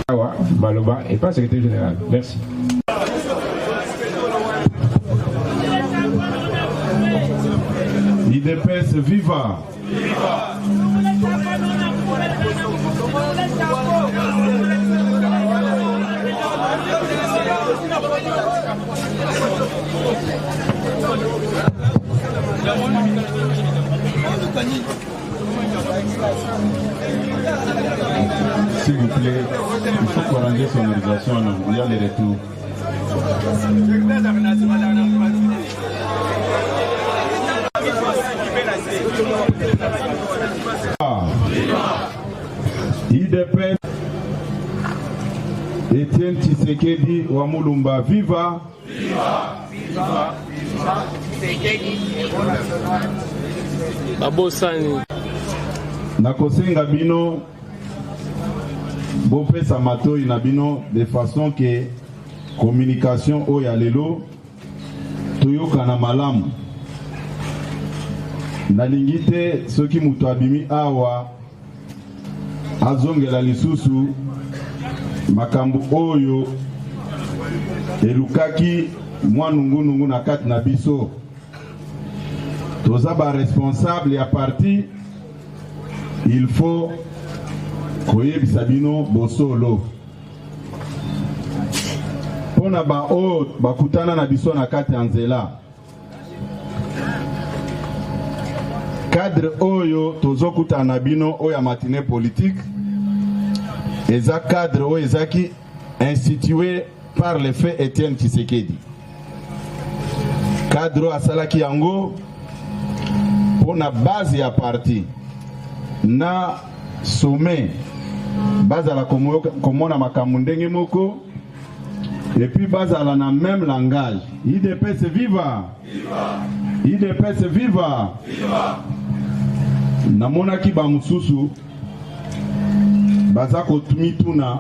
Baloba et pas secrétaire général. Merci. IDPS viva. Viva. S'il vous plaît, il faut qu'on rende sonorisation, il y a les retours. IDPS Etienne Tshisekedi wa Mulumba, viva! Viva! Viva! Viva! Tshisekedi Babosani. Nakosenga bino bopesa matoi na bino de façon que communication oya lelo toyoka na malamu. Nalingi te soki mutu abimi awa azongela lisusu makambo oyo elukaki mwa nungunungu na kati na biso. Toza ba responsable ya parti, il faut koyebisa bino bosolo pona ba o bakutana na biso na kati ya nzela. Cadre oyo tozokuta na bino oya matinée politique eza cadre oyo ezaki institué par le fait Etienne Tshisekedi. Cadre asalaki yango pona base ya parti na sommet bazala komona makambo ndenge moko et puis bazala na même langage. IDPS viva! Viva! IDPS viva! Viva! Namonaki ba mususu baza kotumituna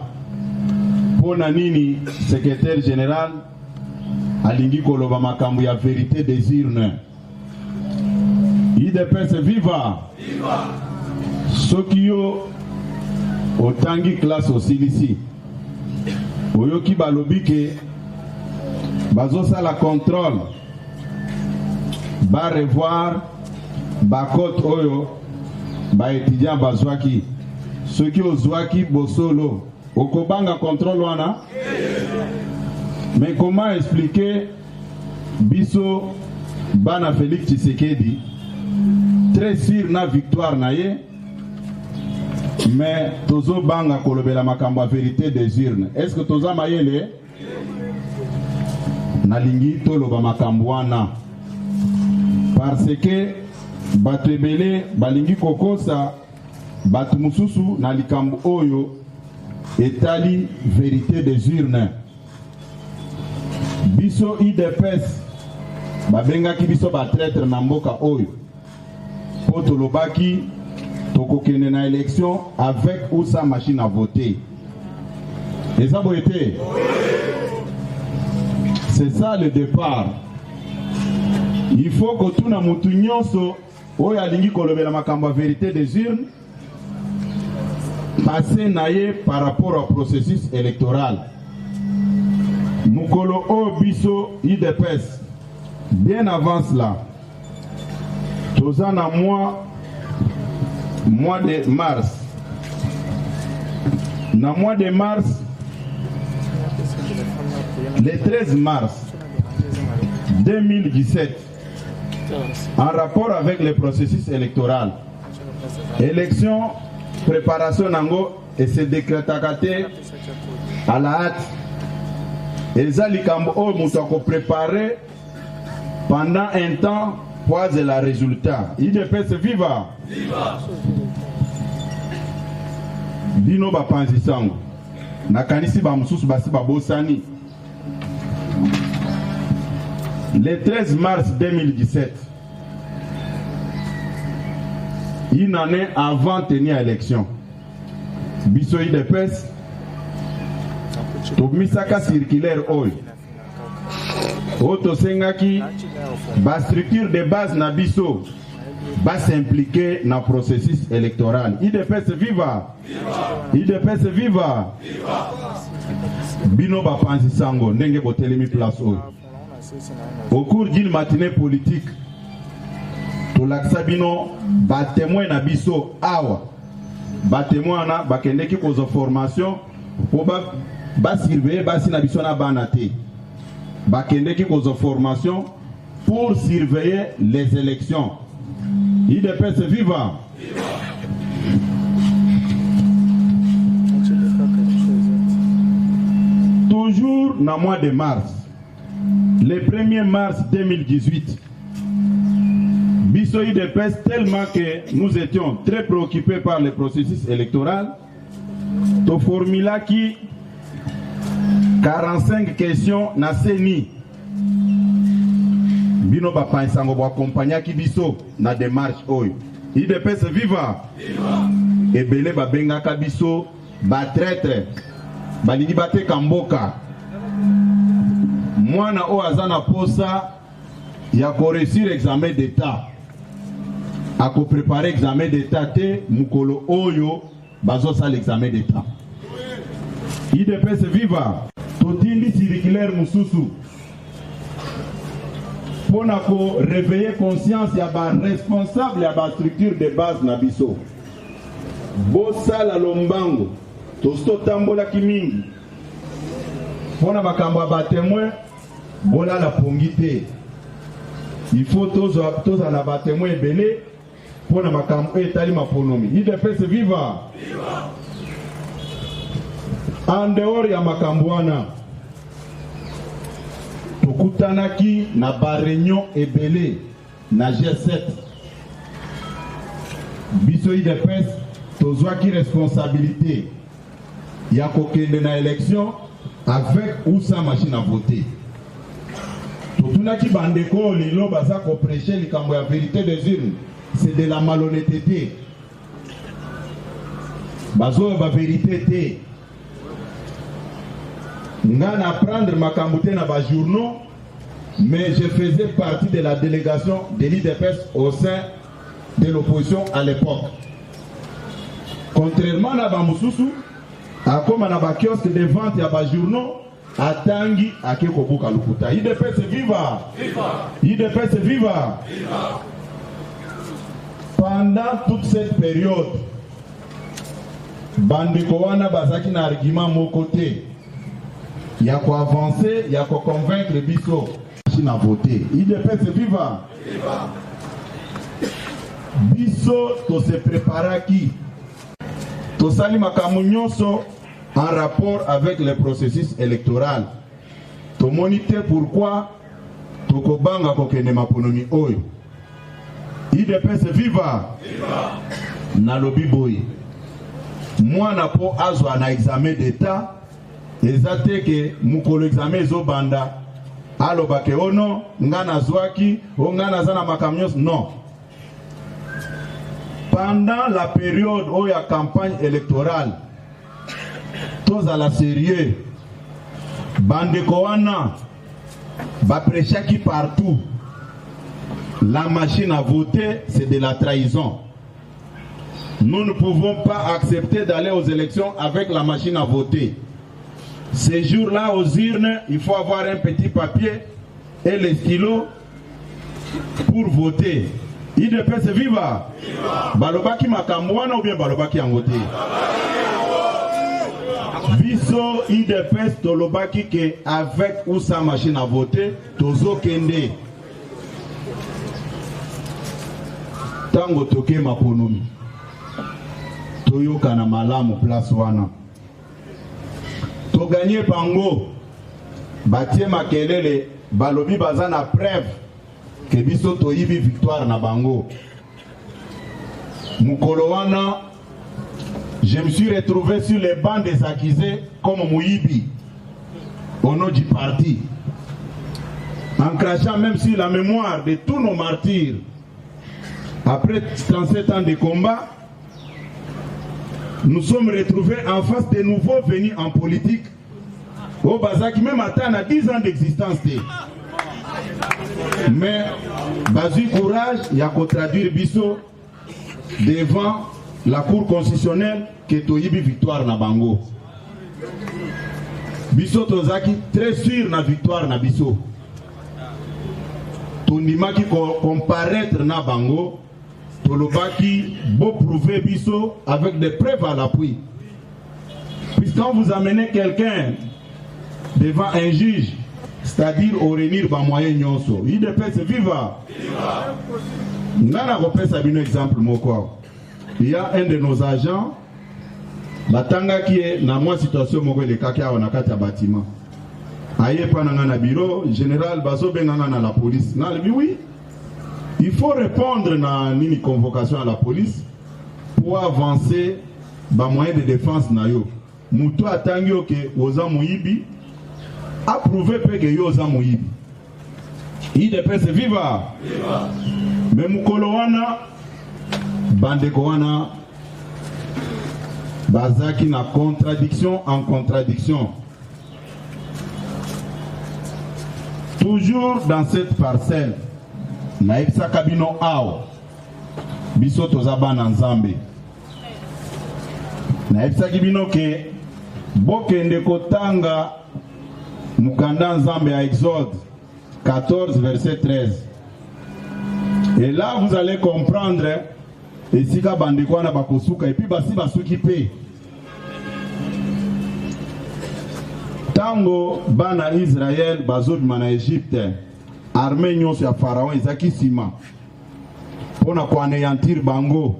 pona nini secrétaire général alingi koloba makambo ya vérité des urnes. IDPS viva! Viva! Soki yo otangi classe osilisi oyoki balobi ke bazosala contrôle ba revoir ba cote oyo ba étudiant bazwaki soki ozwaki bosolo okobanga contrôle wana. Mais comment expliquer biso bana Félix Tshisekedi très sûr na victoire na ye mais tozo banga kolobela makambo ya vérité des urnes? Est-ce que toza mayele nalingi toloba makambo wana parce que bato ebele balingi kokosa bato mususu na likambo oyo etali vérité des urnes. Biso IDPS babengaki biso batraître na mboka oyo po tolobaki tokokende na élection avec ou sans machine à voter. Et ça a été. C'est ça le départ. Il faut que tout na mutu nyonso oyo alingi kolobela makambo vérité des urnes passer naye par rapport au processus électoral. Mukolo o biso IDPS bien avant cela. Tozana mois de mars. Na mois de mars, le 13 mars 2017, en rapport avec le processus électoral, élection, préparation nango et se décrétakate à la hâte. Eza likambo o mutako préparé pendant un temps pour la résultat. IDPS viva! Viva! Bino bapanzi sango. Nakanisi ba mususu basi babosani. Le 13 mars 2017, une année avant de tenir l'élection, biso IDPS tomisaka circulaire oyo oto sengaki ba structure de base na biso va s'impliquer dans le processus électoral. IDPS viva! IDPS viva! Bino Bapanzi Sango, Nenge Botelemi place au cours d'une matinée politique, tout l'axabino, ba témoin na biso awa, ba témoin na ba kende ki kozo formation, pour ba surveiller ba si na biso na banate, ba kende ki kozo formation pour surveiller les élections. IDPS viva! Toujours dans le mois de mars, le 1er mars 2018, Bisso IDPS, tellement que nous étions très préoccupés par le processus électoral, to formula qui 45 questions na seni. Bino ba pansango bo accompagner ki biso na démarche oyo. IDPS viva. Ebele ba benga ka biso ba traître. Balidi bate kamboka. Mwana o azana posa ya ko réussir examen d'état. A ko préparer examen d'état te mukolo oyo bazo sa l'examen d'état. IDPS viva. Totindi circulaire mususu. Pour réveiller conscience, il y a un responsable, il y a une structure de base na biso. Bosa la lombango, tosto tambola kimingi. Pour na témoin, bola la pongite. Il faut tous à la témoin belé pour na makambo etali maponomi. IDPS viva. En dehors ya makamboana. Tokutanaki na ba réunion ebele na G7. Biso IDPS tozwaki responsabilité ya kokende na élection avec ou sans machine à voter. Totunaki bandeko lelo baza ko prêcher likambo ya vérité des urnes, c'est de la malhonnêteté. Bazo ba vérité té. Ngana prendre ma camboute na ba journaux, mais je faisais partie de la délégation de l'IDPS au sein de l'opposition à l'époque. Contrairement à Bamoussoussou, à comme à la kiosque de vente à ba journaux, à Tangi, à Kekobuka Lukuta. IDPS viva! IDPS viva! Pendant toute cette période, Bandikowana Bazaki na argument mon côté. Il y a quoi avancer, il y a quoi convaincre Bisso machine à voter. IDPS viva. Bisso to se prépara qui to sali makamunyoso en rapport avec le processus électoral. To moniter pourquoi to kobanga kokene maponomi oyo. IDPS viva. Na lobi boy. Moi na po azwa na examen d'état. Ezate ke mukolo examen zo banda aloba ke ono ngana zwaki o ngana zana makamnyos non. Pendant la période où il y a campagne électorale, tous à la sérieux, bande koana ba prêcher partout. La machine à voter, c'est de la trahison. Nous ne pouvons pas accepter d'aller aux élections avec la machine à voter. Ces jours-là, aux urnes, il faut avoir un petit papier et les stylos pour voter. IDPS viva. Balobaki makamwana ou bien balobaki angote. Biso IDPS tolobaki que avec ou sans machine à voter, tozo kende. Tango toke maponomi. Toyoka na malamu place wana. To gagner bango batie makelele balobi bazana preuve que biso to yibi victoire na bango mukolo wana je me suis retrouvé sur les bancs des accusés comme Mouyibi au nom du parti en crachant même sur la mémoire de tous nos martyrs après 37 ans de combat. Nous sommes retrouvés en face de nouveaux venus en politique. Au Bazaki, même à 10 ans d'existence. Mais bazui courage, il y a qu'à traduire biso devant la Cour constitutionnelle que toyibi victoire na bango. Biso tozaki très sûr na victoire na biso. Tondimaki comparaître na bango, tolobaki beau prouver biso avec des preuves à l'appui. Puisque quand vous amenez quelqu'un devant un juge, c'est-à-dire au réunir par moyen nyonso, il dépêche viva. Nana repère un exemple moko. Il y a un de nos agents, Batanga qui est dans moi situation moko le kaka on a kata bâtiment. Aye pa na bureau général bazo benganga na la police. Na oui. Il faut répondre na nini convocation à la police pour avancer ba moyen de défense na yo. Muto atangi oke oza muibi approuver pe que yo oza muibi. Il dépêche viva. Mais mukolo wana bandeko wana bazaki na contradiction en contradiction. Toujours dans cette parcelle, na epsa kabino ao biso tozaba na nzambe. Na epsa kibino ke bokende kotanga mukanda nzambe à Exode 14 verset 13. Et là vous allez comprendre et si ka bandeko na bakosuka et puis basi basuki pe. Tango bana Israël bazobima na Égypte, armée nyonso ya Pharaon ezaki sima pona koanéantir bango.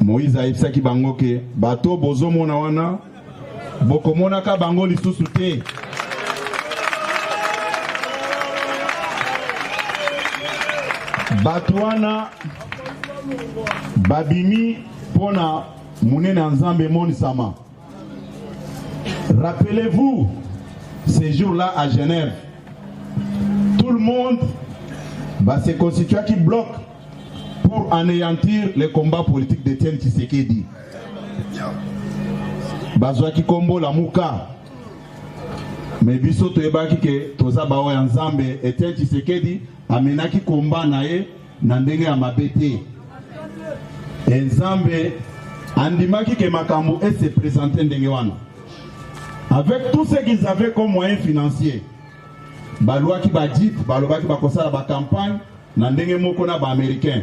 Moïse ayebisaki bango ke bato bozomona wana bokomonaka bango lisusu te. Bato wana babimi pona munene nzambe monisama. Rappelez-vous, ces jours-là à Genève, tout le monde va se constituer qui bloque pour anéantir les combats politiques d'Étienne Tshisekedi. Bazwa ki kombo la muka. Mais biso toyebaki ke toza bawa ya nzambe Etienne Tshisekedi amenaki komba na ye na ndenge ya mabete. Nzambe andimaki ke makambo et se présenter ndenge wana. Avec tout ce qu'ils avaient comme moyens financiers, balouaki badjip, balobaki bakosala ba campagne na ndenge moko na ba américain.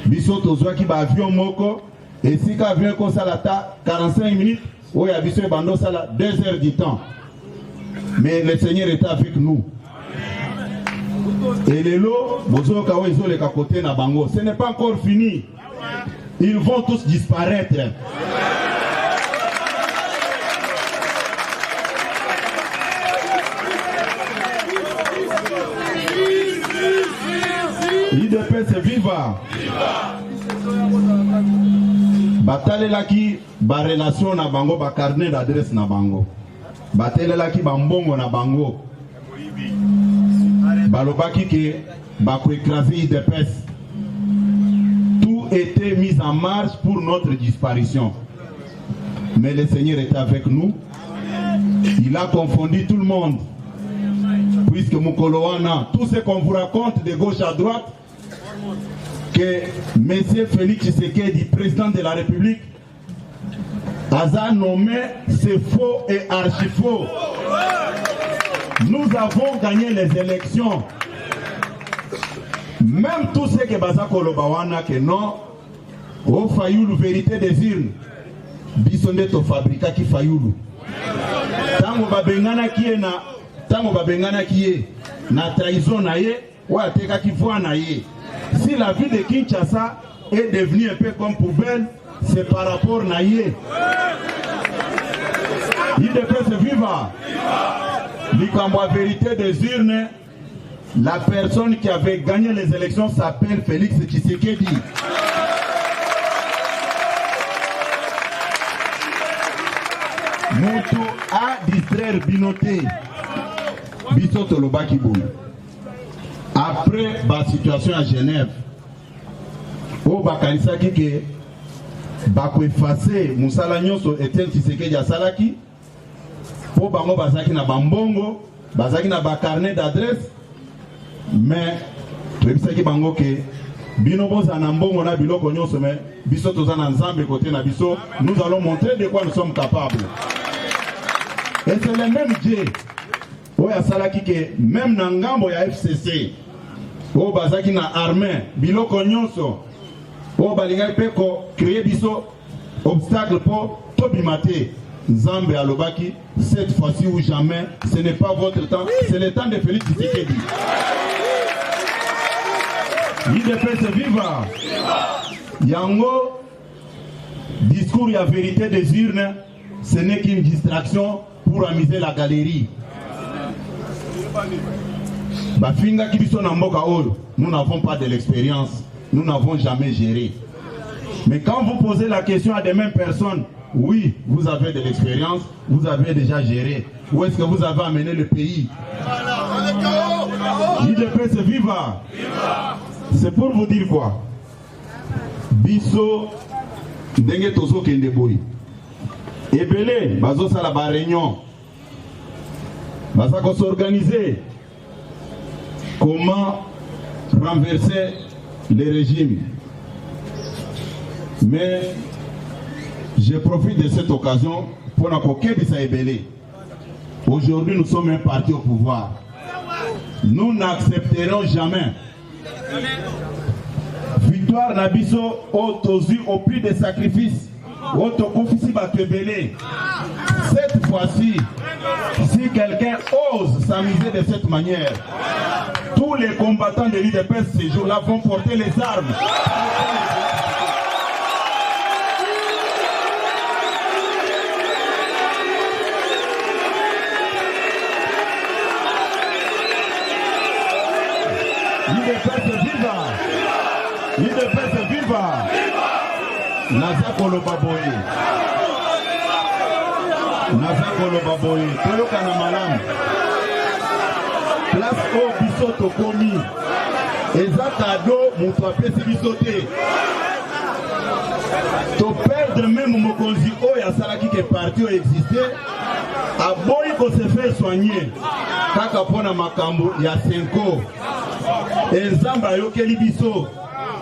Biso tozwaki ba avion moko et si ka avion ko sala ta 45 minutes, oya biso bando sala 2 heures du temps. Mais le Seigneur est avec nous. Et les lots, bozo kawo izole ka côté na bango, ce n'est pas encore fini. Ils vont tous disparaître. IDPS viva. Batalelaki ba relation na bango, ba carnet d'adresse na bango. Batalelaki ba mbongo na bango. Balobaki ke ba ko écraser IDPS. Tout était mis en marche pour notre disparition. Mais le Seigneur est avec nous. Il a confondu tout le monde. Puisque Mukoloana, tout ce qu'on vous raconte de gauche à droite, que M. Félix Tshisekedi, président de la République, a nommé, c'est faux et archi-faux. Nous avons gagné les élections. Même tout ce que Baza Kolobawana, que non, au Fayoulou, vérité des urnes, Bisonde to fabrika qui Fayoulou. Tango Babengana qui est na. Tango babengana kiye na trahison na ye wa teka ki voix na ye. Si la ville de Kinshasa est devenue un peu comme poubelle, c'est par rapport na ye. Il devait se vivre. L'Ikamboa vérité des urnes, la personne qui avait gagné les élections s'appelle Félix Tshisekedi. Moto a distraire Binoté. Bisoto Lobaki Boum. Après la situation à Genève, au Bakalisa Kike, Bako effacé, Moussala Nyonso Etienne Tshisekedi à Salaki, pour Bango Bazaki na Bambongo, Bazaki na Bacarnet d'adresse, mais toyebisaki bango ke bino bozana mbongo na biloko nyonso mais biso toza na nzambe côté na biso, nous allons montrer de quoi nous sommes capables. Et c'est le même Dieu oyo asalaki ke même na ngambo ya FCC oyo bazaki na armée biloko nyonso oyo balingaki mpe créer biso obstacle po tobima te. Nzambe alobaki, cette fois-ci ou jamais, ce n'est pas votre temps, c'est le temps de Félix Tshisekedi. IDPS viva. Yango, discours et vérité des urnes, ce n'est qu'une distraction pour amuser la galerie. Bafinga kibiso na mboka oyo, nous n'avons pas de l'expérience, nous n'avons jamais géré. Mais quand vous posez la question à des mêmes personnes, oui, vous avez de l'expérience, vous avez déjà géré. Où est-ce que vous avez amené le pays? IDPS viva. C'est pour vous dire quoi? Biso ndenge tozo kende boy. Ebele bazo sala ba réunion. Baza ko s'organiser. Comment renverser le régime? Mais je profite de cette occasion pour n'accoquer de Ebele. Aujourd'hui, nous sommes un parti au pouvoir. Nous n'accepterons jamais victoire Nabiso au prix des sacrifices. Cette fois-ci, si quelqu'un ose s'amuser de cette manière, tous les combattants de l'IDPS ces jours-là vont porter les armes. IDPS viva. Naza koloba boye. Toyoka na malamu. Place au biso tokomi. Eza kado mutu apesi biso te. To perdre même mokonzi oyo asalaki ke parti oyo existe. Aboyi ko se faire soigner. Kaka pona makambo ya Senko. Nzambe ayokeli biso.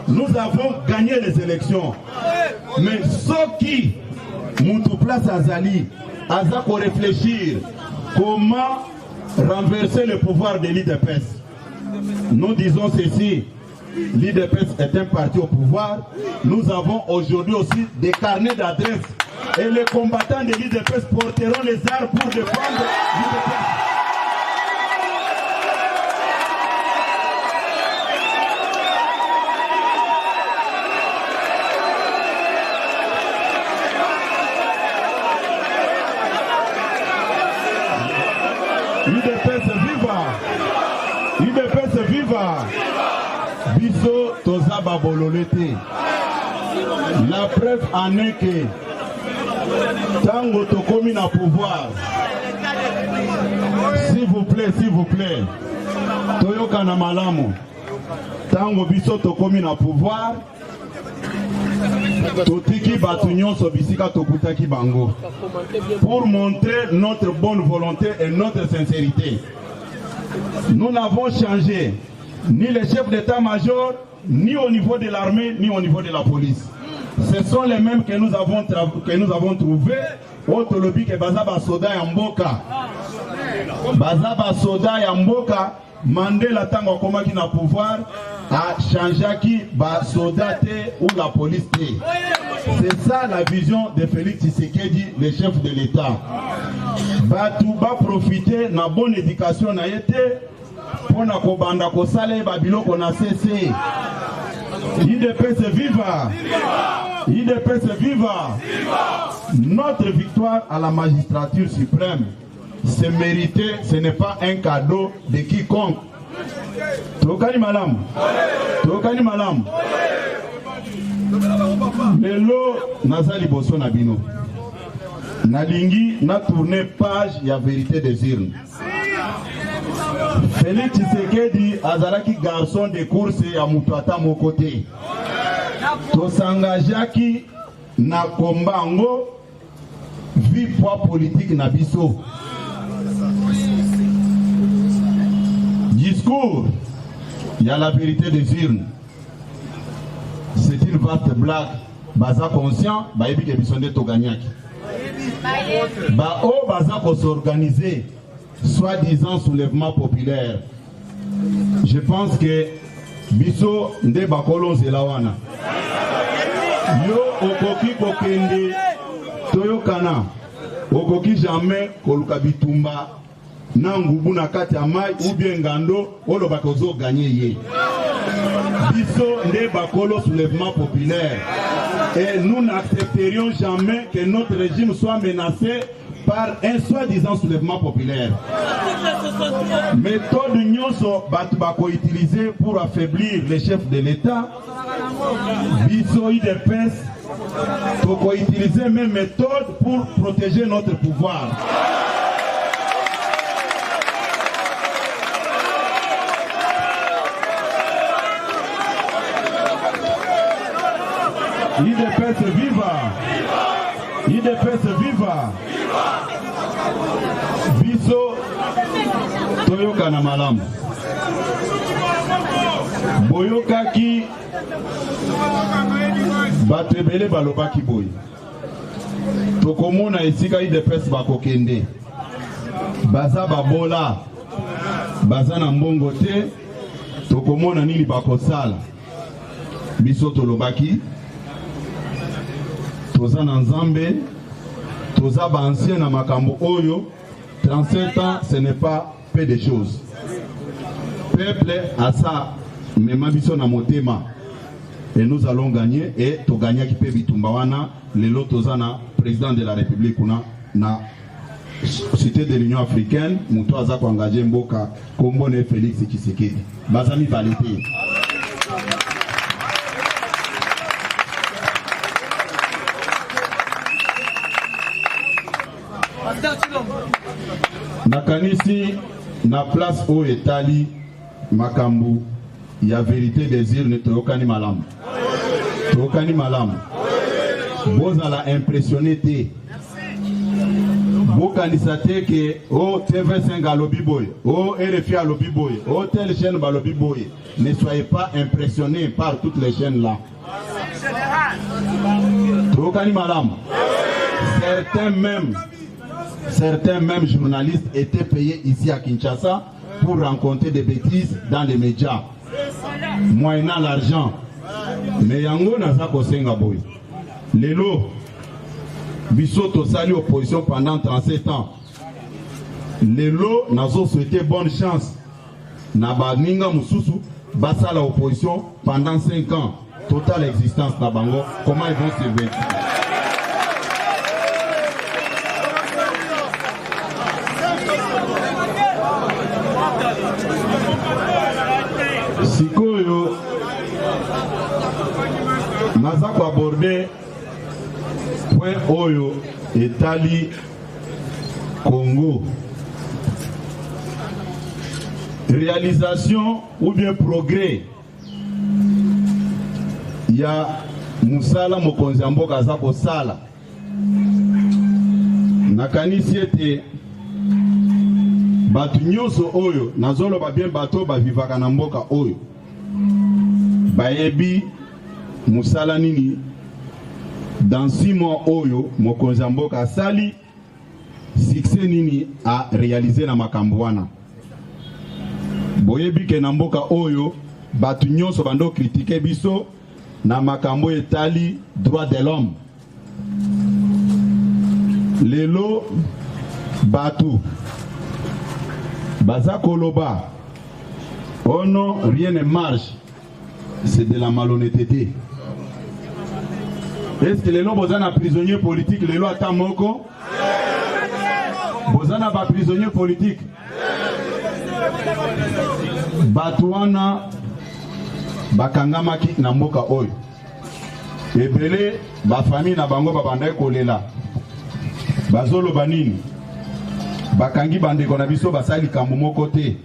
Nous avons gagné les élections. Mais ceux qui mutu place Azali, Azako réfléchir comment renverser le pouvoir de l'IDPS. Nous disons ceci, l'IDPS est un parti au pouvoir. Nous avons aujourd'hui aussi des carnets d'adresses. Et les combattants de l'IDPS porteront les armes pour défendre l'IDPS. IDPS viva. Biso toza babololete. La preuve en est que tango tokomi na pouvoir. S'il vous plaît. Toyoka na malamu. Tango biso tokomi na pouvoir. Totiki batu nyonso bisika tokutaki bango. Pour montrer notre bonne volonté et notre sincérité. Nous n'avons changé ni les chefs d'état-major, ni au niveau de l'armée, ni au niveau de la police. Ce sont les mêmes que nous avons trouvés. Otolobi ke bazaba soda ya mboka. Bazaba soda ya mboka. Mandela tango komaki na pouvoir a changé qui ba soda te ou la police te. C'est ça la vision de Félix Tshisekedi, le chef de l'État. Batu ba profiter na bonne éducation na yete pour na kobanda ko sale ba biloko na cessé. IDPS viva. IDPS viva. Notre victoire à la magistrature suprême, c'est mérité, ce n'est pas un cadeau de quiconque. Tokani malam. Lelo nazali boso na bino. Nalingi na tourner page ya vérité des urnes. Félix Tshisekedi azalaki garçon de course ya mutu ata moko te. Tosangajaki na kombango vie poids politique na biso. Discours Il y a la vérité des urnes. C'est une vaste blague. Baza conscient, bayebi ke bisonde to gagnaki. O baza ko s'organiser, soi-disant soulèvement populaire. Je pense que biso nde bakolo zelawana. Yo okoki kokende toyokana. Okoki jamais koluka bitumba na ngubu na kati ya mai ou bien ngando olo bakozo gagner ye. Biso nde bakolo soulèvement populaire. Et nous n'accepterions jamais que notre régime soit menacé par un soi-disant soulèvement populaire. Méthode nyonso batu bako utilisée pour affaiblir les chefs de l'État. Biso IDPS toko utiliser même méthode pour protéger notre pouvoir. IDPS viva! IDPS viva! Biso toyoka na malamu. Boyokaki batebele balobaki boy. Tokomona esika IDPS bakokende. Baza babola. Baza na mbongo te. Tokomona nini bakosala. Biso tolobaki. Toza na Nzambe, toza ba ancien na makambo oyo, 37 ans ce n'est pas peu de choses. Peuple a ça, mema biso na motema. Et nous allons gagner et to gagner qui peut bitumba wana, lelo toza na président de la République na cité de l'Union africaine, muto aza ko engager mboka Kombone Félix Tshisekedi. Bazami valete. Nakanisi na place au etali makambu ya vérité des urnes toyokani malamu. Toyokani malamu. Boza la impressionné te. Bokanisa te ke o TV5 à lobby boy, o RFI à lobby boy, o telle chaîne à lobby boy. Ne soyez pas impressionnés par toutes les chaînes là. Toyokani malamu. Certains même journalistes étaient payés ici à Kinshasa pour rencontrer des bêtises dans les médias, moyennant l'argent. Mais yango naza kosenga boy. Lelo, biso tosali opposition pendant 37 ans. Lelo, nazo souhaité bonne chance. Na baninga mususu, basala opposition pendant 5 ans. Totale existence na bango. Comment ils vont se vêtir? Sikoyo naza ko aborder point oyo etali Congo. Réalisation ou bien progrès. Il y a Musala mokonzi mboka aza ko sala. Nakanisi ete batu nyonso oyo nazolo ba bien bato ba vivaka na mboka oyo bayebi musala nini dans 6 mois oyo mokonzi mboka sali succès nini a réaliser na makambo wana. Boyebi ke na mboka oyo batu nyonso bando critiquer biso na makambo etali droit de l'homme. Lelo batu Baza Koloba, oh non, rien ne marche. C'est de la malhonnêteté. Est-ce que les lois bozana prisonniers politiques, les lois Tamoko? Bozana ba prisonniers politiques. Batouana Bakangamaki Namboka Oy. Ebele, ba famille na bango babandai kolela. Bazolo banini. Bakangi bande kona biso basali kambo moko te.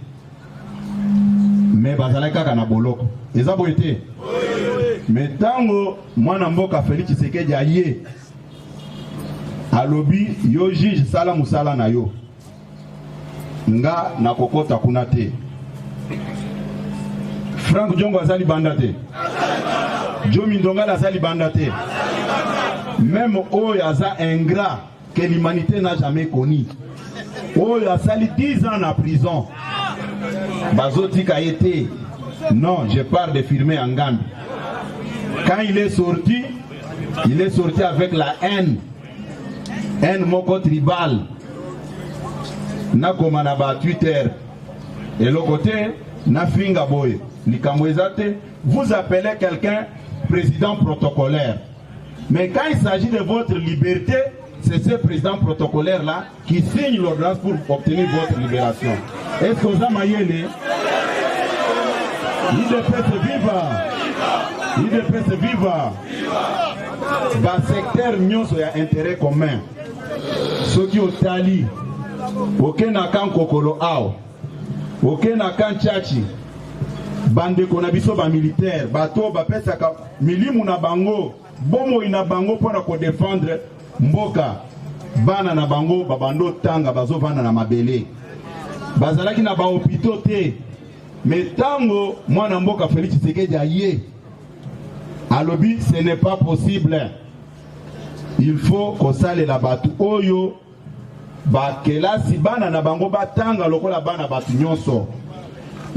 Mais bazala kaka na boloko. Eza boete. Mais tango mwana mboka Félix Tshisekedi aye. Alobi yo juge sala musala na yo. Nga na kokota kuna te. Franck Diongo azali bandate. Joe Mindonga azali bandate. Même Oyo aza ingrat que l'humanité n'a jamais connu. Oyo azali 10 ans en prison. Bazoti a été. Non, je parle de filmer en Gambie. Quand il est sorti avec la haine. Haine moko tribal. Na komanaba Twitter. Et l'autre côté, na finga boy. Vous appelez quelqu'un président protocolaire. Mais quand il s'agit de votre liberté, c'est ce président protocolaire-là qui signe l'ordonnance pour obtenir votre libération. Est-ce que vous avez IDPS viva! IDPS viva! Dans le secteur, nous avons intérêt commun. Ceux qui ont tali, aucun akan kokolo ao, aucun akan tchachi, bande konabiso ba militaire, bato ba pesaka milimu na bango, bomo ina bango pour défendre mboka, bana na bango babando tanga bazo vana na mabele, bazalaki na ba hôpitaux te, mais tango mwana mboka Félix Tshisekedi aye, alobi ce n'est pas possible. Il faut qu'on sale la batu oyo ba kelasi bana na bango batanga lokola bana batu nyonso.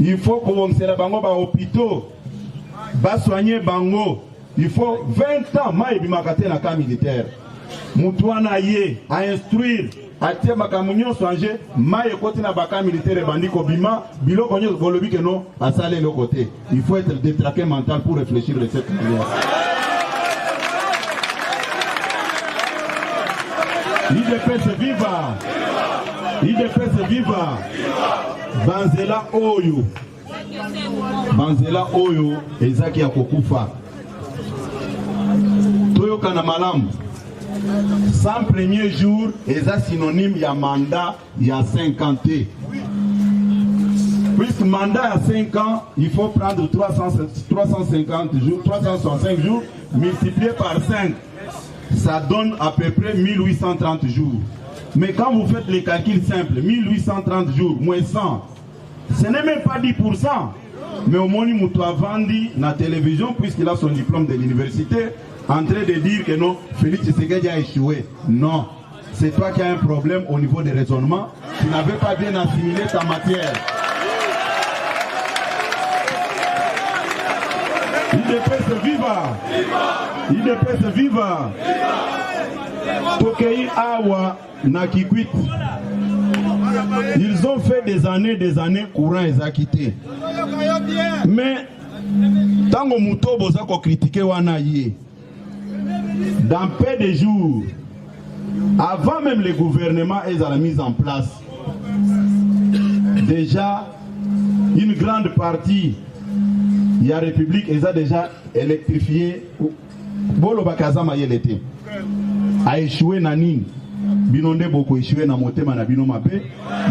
Il faut qu'on se la bango ba hôpitaux ba soigner bango. Il faut 20 ans ma ebimakate na camp militaire. Mutuana ye a instruire a tie makamu nyonso anje ma ekoti na baka militaire bandiko bima biloko nyonso bolobi que non a sale le côté. Il faut être détraqué mental pour réfléchir de cette manière. IDPS viva! IDPS viva! Banzela Oyo! Banzela Oyo, ezaki ya kokufa. Toyoka na malamu. 100 premiers jours, eza synonyme ya mandat ya 50 ans. Puisque mandat à 5 ans, il faut prendre 350 jours, 365 jours, multiplié par 5. Ça donne à peu près 1830 jours. Mais quand vous faites les calculs simples, 1830 jours, moins 100, ce n'est même pas 10%. Mais au moins, il a vendu la télévision, puisqu'il a son diplôme de l'université, en train de dire que non, Félix Tshisekedi a échoué. Non, c'est toi qui as un problème au niveau des raisonnements. Tu n'avais pas bien assimilé ta matière. IDPS viva! IDPS viva! Tokei Awa Nakikwit. Ils ont fait des années courant et quitté. Mais tango muto bozako critiquer wana yé. Dans peu de jours, avant même le gouvernement et la mise en place, déjà une grande partie de la République est déjà électrifiée. Bolo Bakazama l'été a échoué Nanine. Binonde beaucoup échoué na motema na bino mabe.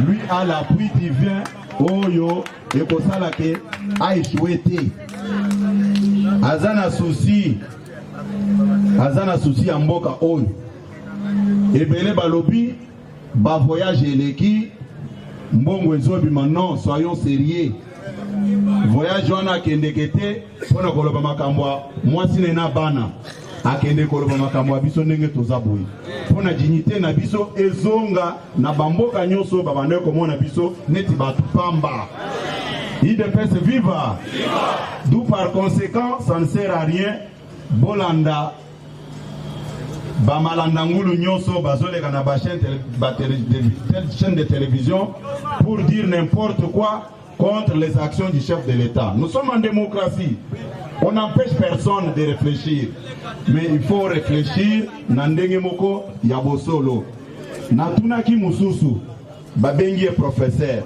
Lui a l'appui divin. Oyo et Kosala ke a échoué té. Azana souci à Mboka Oyo. Et Bele Balobi, ba voyage eleki, Mbongo Ezobi maintenant, soyons sérieux. Voyage wana kendekete, pona koloba makambwa, mwasi nena bana, akende koloba makambwa biso ndenge tozaboui. Pona dignité na biso ezonga na bamboka nyonso babande komona biso neti batu pamba. IDPS viva. D'où par conséquent, ça ne sert à rien. Bolanda Bamalanda Ngulu Nyonso Bazoleka na chaîne de télévision pour dire n'importe quoi contre les actions du chef de l'État. Nous sommes en démocratie. On n'empêche personne de réfléchir. Mais il faut réfléchir. Nandenge moko yabosolo. Natunaki mususu. Babengi est professeur.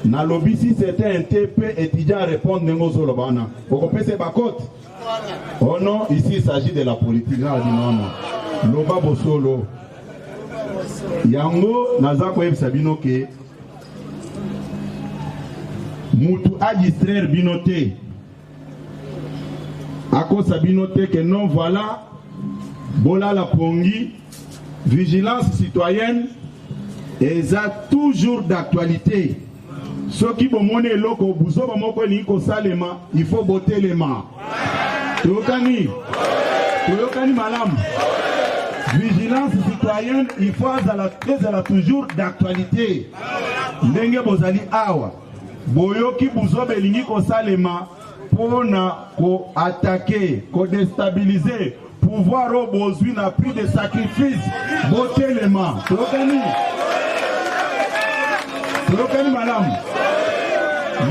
Na lobby si c'était un TP étudiant à répondre nengo solo bana. Vous c'est bakot. Oh non, ici il s'agit de la politique. Loba bosolo. Yango nazako sabino ke mutu a distraire binote. Ako sabinote que non voilà. Bola la pongi. Vigilance citoyenne. Et ça toujours d'actualité. Ceux qui vont monter loko buzo bamoko ni ko salema, il faut botter les mains. Toyokani madame. Vigilance citoyenne, il faut être toujours d'actualité. Ndenge bozali awa. Boyoki buzo belingi ko salema pour ko attaquer, ko déstabiliser, pouvoir au besoin n'a pris de sacrifices. Botter les mains. Toyokani madame.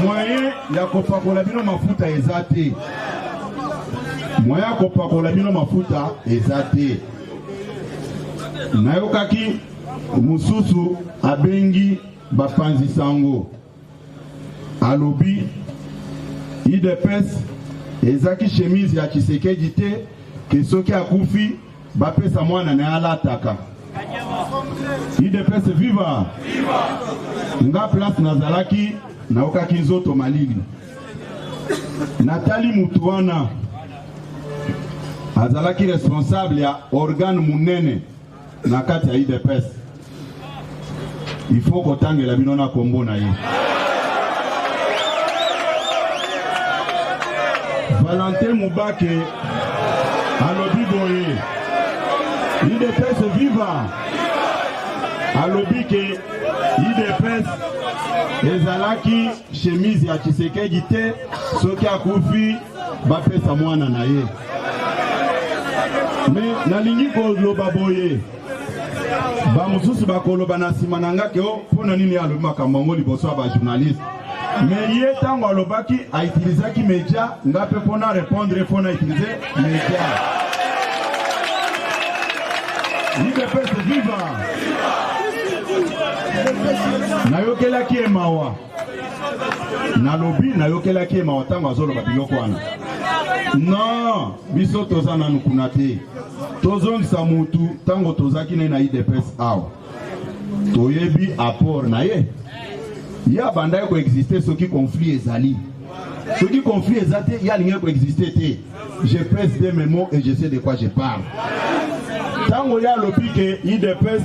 Moyen ya kopakola bino mafuta ezate. Moyen kopakola bino mafuta ezate. Nayokaki mususu abengi bapanzi sango. Alobi IDPS ezaki chemise ya Tshisekedi te ke soki akufi bapesa mwana na alataka. IDPS viva. Nga place nazalaki naokaki nzoto malili. Nathalie Mutuana azalaki responsable ya organe munene na kati ya IDPS. Il faut kotangela bino na kombo na ye. Valentin Mubake alobi boye IDPS viva. Alobi ke IDPS ezalaki chemise ya Tshisekedi te soki akufi bapesa mwana na ye. Me nalingi koloba boye bamususu bakoloba na nsima na nga ke mpona nini alobi makambo yango liboso ya bajournaliste. Me ye ntango alobaki autilisaki media nga mpe mpona répondre mpona utilize media. IDPS viva. Nayokelaki emawa. Nalobi nayokelaki emawa tango azoloba biloko wana. Non, biso toza na nukuna te. Tozongisa mutu tango tozaki na IDPS awa. Toyebi apport na ye. Ya banda ko exister soki conflit ezali. Soki conflit ezate ya linga ko exister te. Je pèse des mes mots et je sais de quoi je parle. Tango ya lobi ke IDPS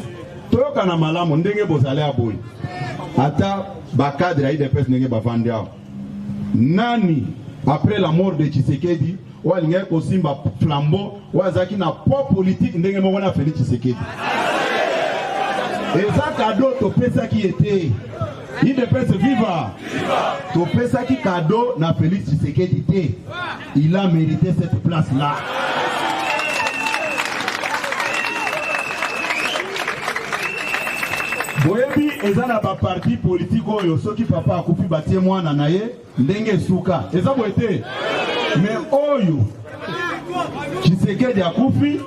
toyoka na malamu ndenge bozale aboyi. Ata bakadre ya IDPS ndenge bavandi awa. Nani après la mort de Tshisekedi walinga kosimba flambeau wazaki na poids politique ndenge moko na Félix Tshisekedi. Eza cadeau to pesa ki était. IDPS viva. To pesa ki cadeau na Félix Tshisekedi te. Il a mérité cette place là. Boyebi ezana ba parti politique oyo soki papa akufi batie mwana na ye ndenge suka. Eza boyete. Mais oyo Tshisekedi akufi,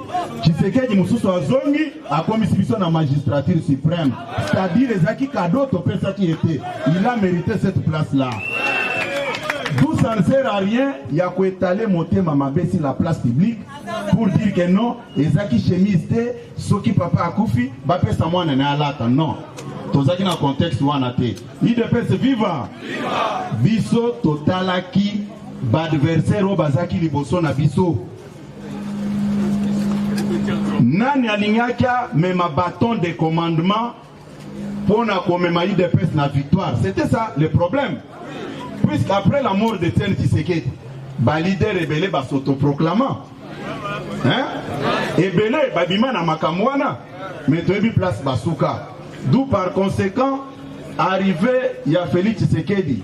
Tshisekedi mususu azongi akomisi biso na magistrature suprême. C'est-à-dire ezaki cadeau to pesa qui était. Il a mérité cette place là. D'où ça ne sert à rien ya ko étaler motema mabe sur la place publique pour dire que non, ezaki chemise te soki papa akufi ba pesa mwana na alata. Non. Tozaki na contexte wana te. IDPS viva. Biso totalaki ba adversaire o bazaki liboso na biso. Nani alingaka mema bâton de commandement pour na komema IDPS na victoire. C'était ça le problème. Puisqu'après la mort de Tshisekedi, ba leader rebelle ba s'autoproclamant. Hein? Ebele ba bima na makamwana, mais toyebi place basuka. D'où par conséquent arrivé ya Félix Tshisekedi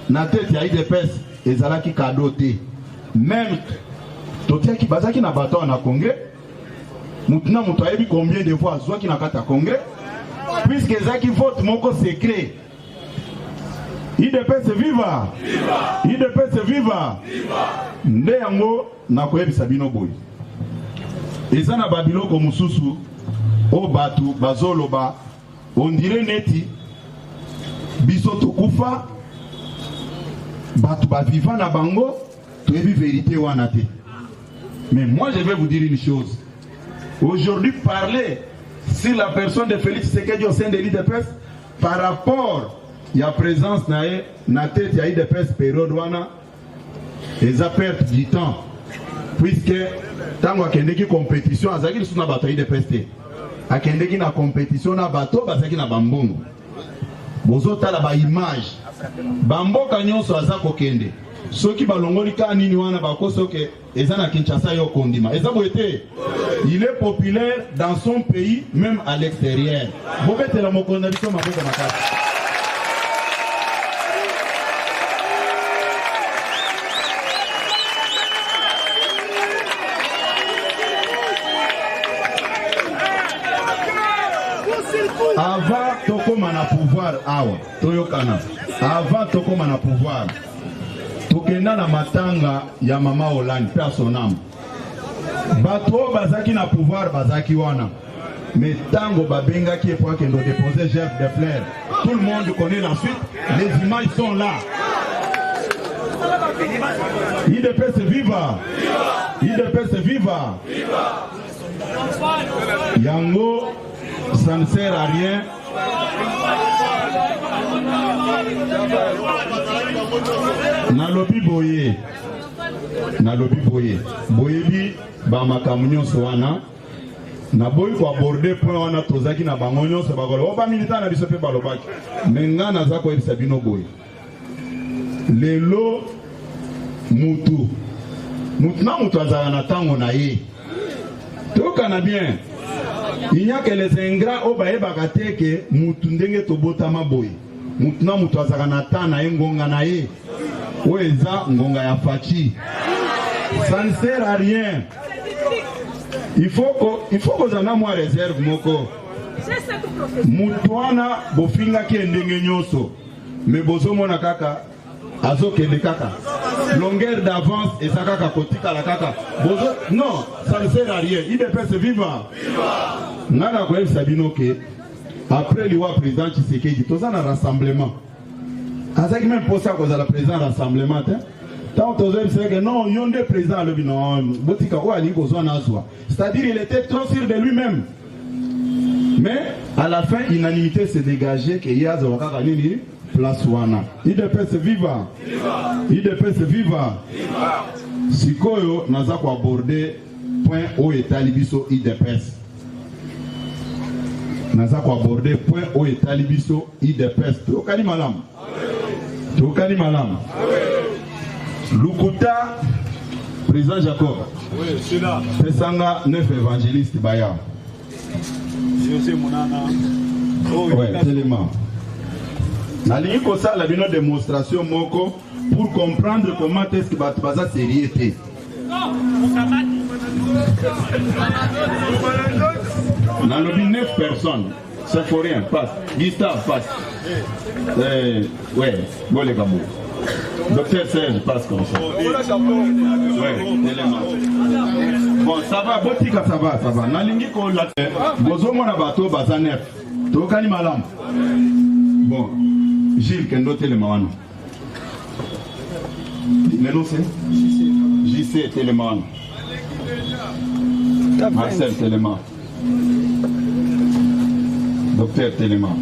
na tête ya IDPS ezalaki cadeau te. Même totiaki bazaki na bâton na congrès. Mutuna mutu ayebi combien de fois zwaki na kata congrès puisque ezaki vote moko secret. IDPS viva. IDPS viva. Nde yango na koyebisa bino boy. Eza na babiloko mususu o batu bazoloba on dirait neti biso tokufa batu ba vivant na bango toyebi vérité wana te. Mais moi je vais vous dire une chose. Aujourd'hui, parler sur la personne de Félix Tshisekedi au sein de l'IDPS par rapport à la présence na tête de l'IDPS période wana, et ça perd du temps. Puisque tant qu'il y a une compétition, il y a une IDPS. Il y a une compétition na bateau, il y a une bambongo. bozotala ba image bamboka nyonso aza kokende soki balongoli ka nini wana bakosoke eza na Kinshasa yo kondima eza boete. Il est populaire dans son pays même à l'extérieur. Bobetela mokonda biso maboko makasi. Avant tokoma na pouvoir awa toyokana. Avant tokoma na pouvoir tokenda na matanga ya mama Hollande personnellement. Bato bazaki na pouvoir bazaki wana. Mais tango babenga qui est pour qu'il doit déposer gerbe de fleurs. Tout le monde connaît la suite. Les images sont là. IDPS viva. IDPS viva. Yango, ça ne sert à rien. Nalobi boye. Nalobi boye. Boyebi ba makamunyo soana. Na boy ko aborder point wana tozaki na bango nyonso bakolo. Oba militant na biso pe balobaki. Menga na za ko ebisa bino boy. Lelo mutu. Mutu na mutu azala na tango na ye. Toka na bien. Il n'y a que les ingrats au baé bagateke mutu ndenge tobotama boy. Mutu na mutu azala na ta na ngonga na ye. Oeza ngonga ya fachi. Ça ne sert à rien. Il faut que vous en ayez réserve moko. Mutuana bofinga ki ndenge nyoso. Mais bozo mona kaka azo kende kaka. Longueur d'avance et ça kaka kotika la kaka. Bozo non, ça ne sert à rien. Il dépêche vivant. Nana ko sabino ke après le président Tshisekedi tous en rassemblement. Azaki même pour ça que la président rassemblement hein. Tant aux hommes c'est que non, il y a un président le non, c'est-à-dire il était trop sûr de lui-même. Mais à la fin, l'unanimité s'est dégagée qu'il y a une place wana. Il dépêche vivant. Il dépêche vivant. Sikoyo naza ko aborder point au état libiso il dépêche. Naza ko aborder point au état libiso il dépêche. Tokani malam. Tokani malam. Lukuta, président Jacob. Oui, je suis là. Pesanga, 9 évangélistes Baya. José Monana. Oui, tellement. Nali ko ça la bino démonstration moko pour comprendre comment est-ce que Batbaza sérieuté. Dans le 9 personnes. C'est pour rien, passe. Gustave, passe. Ouais, bon les gars. Docteur Serge passe comme ça. Ouais, élément. Bon, ça va, botika ça va. Nalingi ko la bozo mona bato bazanef. Tokani malam. Bon, Gilles Kendo Téléman. Le nom c'est JC Téléman. Marcel Téléman. Docteur Téléman.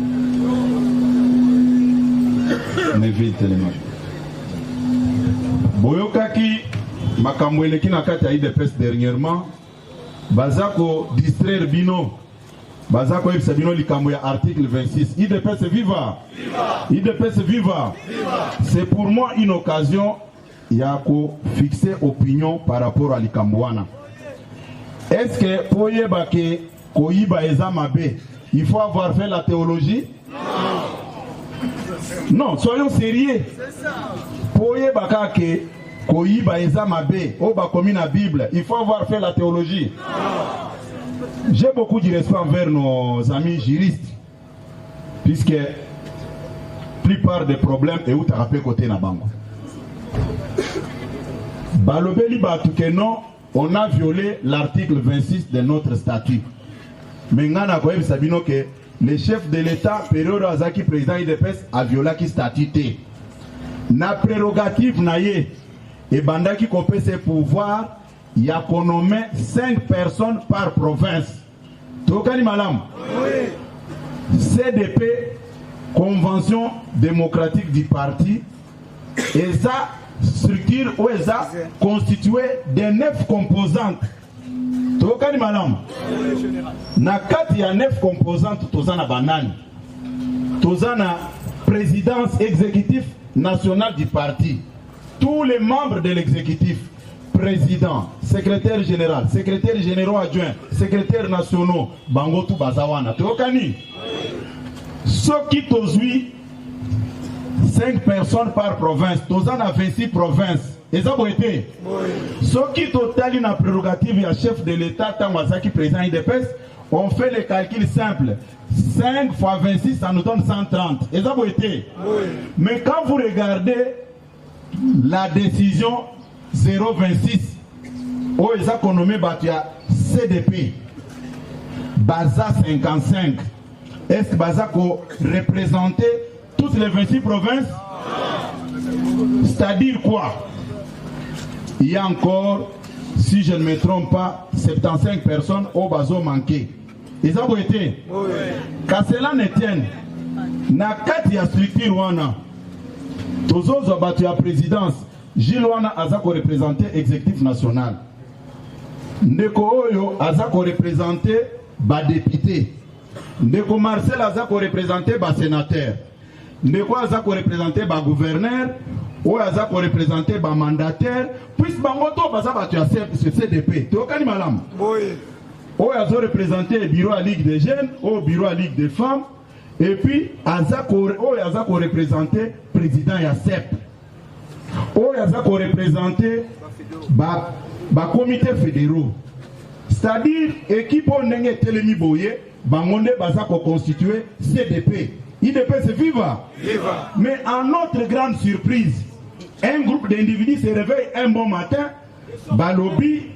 Neville Téléman. Boyokaki makambo eleki na kati ya IDPS dernièrement bazako distraire bino bazako ebisa bino likambo ya article 26 IDPS viva IDPS viva. C'est pour moi une occasion ya ko fixer opinion par rapport à likambo wana. Est-ce que poyeba ke koyiba eza mabe il faut avoir fait la théologie? Non, soyons sérieux. Poye bakake koyiba eza mabe oba komi na Bible, il faut avoir fait la théologie. J'ai beaucoup de respect envers nos amis juristes puisque la plupart des problèmes est où t'as côté na bango. Balobeli batuke non, on a violé l'article 26 de notre statut. Mais ngana ko yebi sabino que le chef de l'État, période Azaki, président IDPS, a violé qui statut. Na prérogative naye, et bandaki kopé ses pouvoirs, il y a qu'on nomme 5 personnes par province. Tokani malam. CDP, Convention démocratique du parti, et ça, structure ou ça, constituée de 9 composantes. Tokani malam. Na kati ya 9 composantes tozana banani. Tozana présidence exécutive nationale du parti. Tous les membres de l'exécutif, président, secrétaire général, secrétaire généraux adjoint, secrétaires nationaux, bango tout bazawana. Tokani. Ce qui tozui 5 personnes par province, tozan a 26 provinces. Et ça a été. Ce qui total une prérogative à chef de l'État, Tangwazaki président IDPS, on fait les calculs simples. 5 fois 26, ça nous donne 130. Et ça a été. Mais quand vous regardez la décision 026, où ils ont nommé CDP, Baza 55, est-ce que Baza représentait toutes les 26 provinces? C'est-à-dire quoi? Il y a encore, si je ne me trompe pas, 75 personnes au bazo manqué. Ils ont été. Quand cela ne tienne, na kati ya structure wana, tozozo batu ya présidence, Gilles wana azako représenté exécutif national. Ndeko oyo azako représenté ba député. Ndeko Marcel azako représenté ba sénateur. Ndeko azako représenté ba gouverneur. Ou azako représenté ba mandataire. Puis bangoto baza batu ya CDP. Tokani malam. Ou azako représenté bureau à Ligue des jeunes, ou bureau à Ligue des femmes. Et puis azako représenté président ya CEP. Ou azako représenté ba comité fédéraux. C'est-à-dire équipe on nenge telemi boye, bangonde bazako constitué CDP. IDP c'est viva. Mais en notre grande surprise, un groupe d'individus se réveille un bon matin, balobi,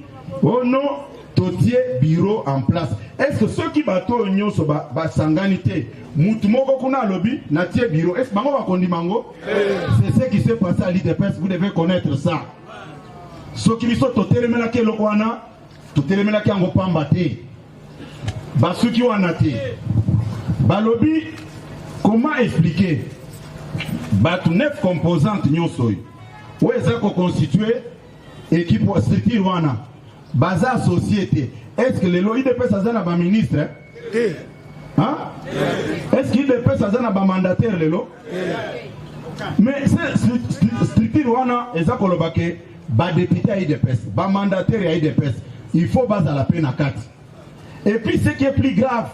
oh non, totier bureau en place. Est-ce que ceux qui bateau nyon so ba sanganité, mutumoko kuna lobby, natie bureau, est-ce que bango bakondi mango? C'est ce qui s'est passé à l'IDPS, vous devez connaître ça. Ceux qui sont totelemela ke lokwana, totelemela ke ango pambate. Basuki wanate. Balobi, comment expliquer? Batu 9 composantes nyosoy. Où est-ce qu'on constitue équipe structure wana? Baza société. Est-ce que les lois IDP Sazana ba ministre? Hein? Est-ce qu'il IDP Sazana ba mandataire les lois? Mais c'est structure wana ezako lobake ba député à IDPS, ba mandataire à IDPS. Il faut base à la peine à 4. Et puis ce qui est plus grave,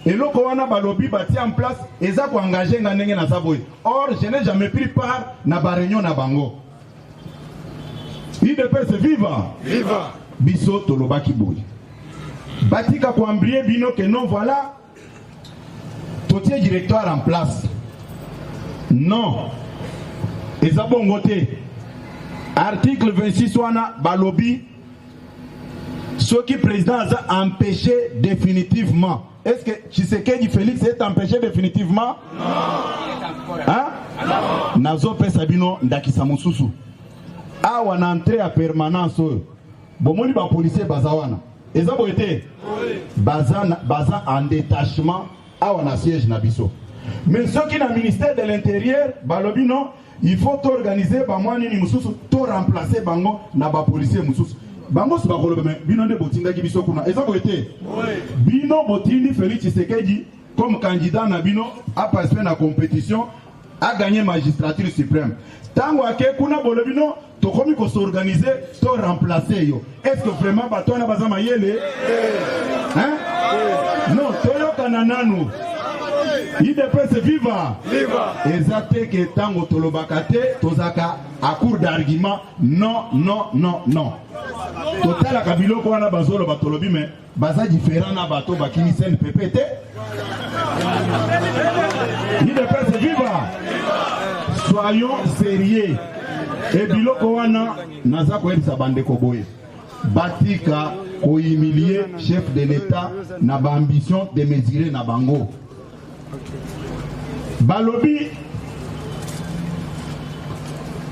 et là, quand on a balobi bâti en place, ils ont engagé Nganenge na Saboy. Or, je n'ai jamais pris part na ba réunion na bango. IDPS viva. Viva. Biso tolobaki boy. Batika kwambrie bino que non voilà. Totier directoire en place. Non. Ils ont bon voté. Article 26 wana balobi. Ce qui président a empêché définitivement. Est-ce que Tshisekedi Félix est empêché définitivement? Non. Hein? Non. Nazo pesabino ndakisa mususu. Awa na entrée à permanence. Bomoni ba policier bazawana. Ezabo été baza en détachement awa na siège na biso. Mais ceux qui na ministère de l'Intérieur, balobi non, il faut organiser ba mwani ni mususu to remplacer bango na ba policier mususu. Bango se bakolobe bino nde botinga ki biso kuna. Ezabo été bino botindi Félix Tshisekedi comme candidat na bino a participer na compétition a gagné magistrature suprême. Tango ake kuna bolobino to komi ko s'organiser to remplacer yo. Est-ce que vraiment bato na bazama yele? Hein? Non, toyo kanananu. IDPS viva. Viva. Exacté que tango tolobakate tozaka à court d'argument non non non non. Total kabilo ko na bazolo batolobi mais baza différent na bato bakini sen PPT. IDPS viva. Soyons sérieux. Et biloko wana naza ko elisa bandeko boye. Batika ko humilier chef de l'État na ba ambition de mesurer na bango. Balobi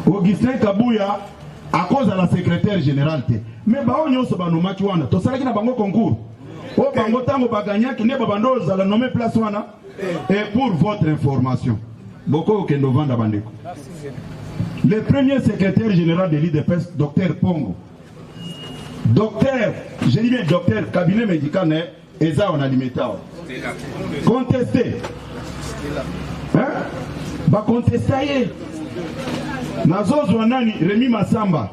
Augustin Kabouya à cause de la secrétaire générale. Mais bao nyonso banomaki wana to salaki na bango concours. O bango tango baganya ki ne babando za la nommer place wana. Et pour votre information, Boko Kendo Vanda bandeko. Le premier secrétaire général de l'IDPS, Dr Pongo. Docteur, je dis bien docteur, cabinet médical, Eza on a limité. Contesté. Hein? va contester. Nazozo Nani, Rémi Massamba,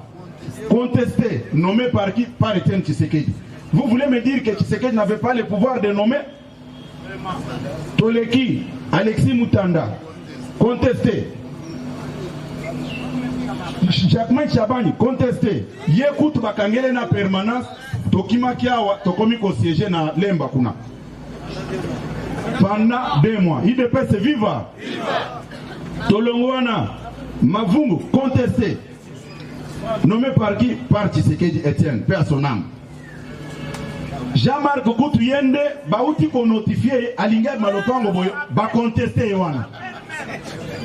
contesté, nommé par qui? Par Etienne Tshisekedi. Vous voulez me dire que Tshisekedi n'avait pas le pouvoir de nommer? Toleki, Alexis Moutanda, contesté. Jacquemain Chabani, contesté. Yekout Bakangele na permanence, Tokima Kiawa, Tokomiko siégé na Lemba Kuna. Pendant 2 mois, IDPS viva. Tolongwana, Mavungu, contesté. Nommé par qui? Par Tshisekedi Etienne, paix à son âme. Jean-Marc Koutou Yende, Baouti qu'on notifié, Alingay Malopango Boyo, va contester Yoana.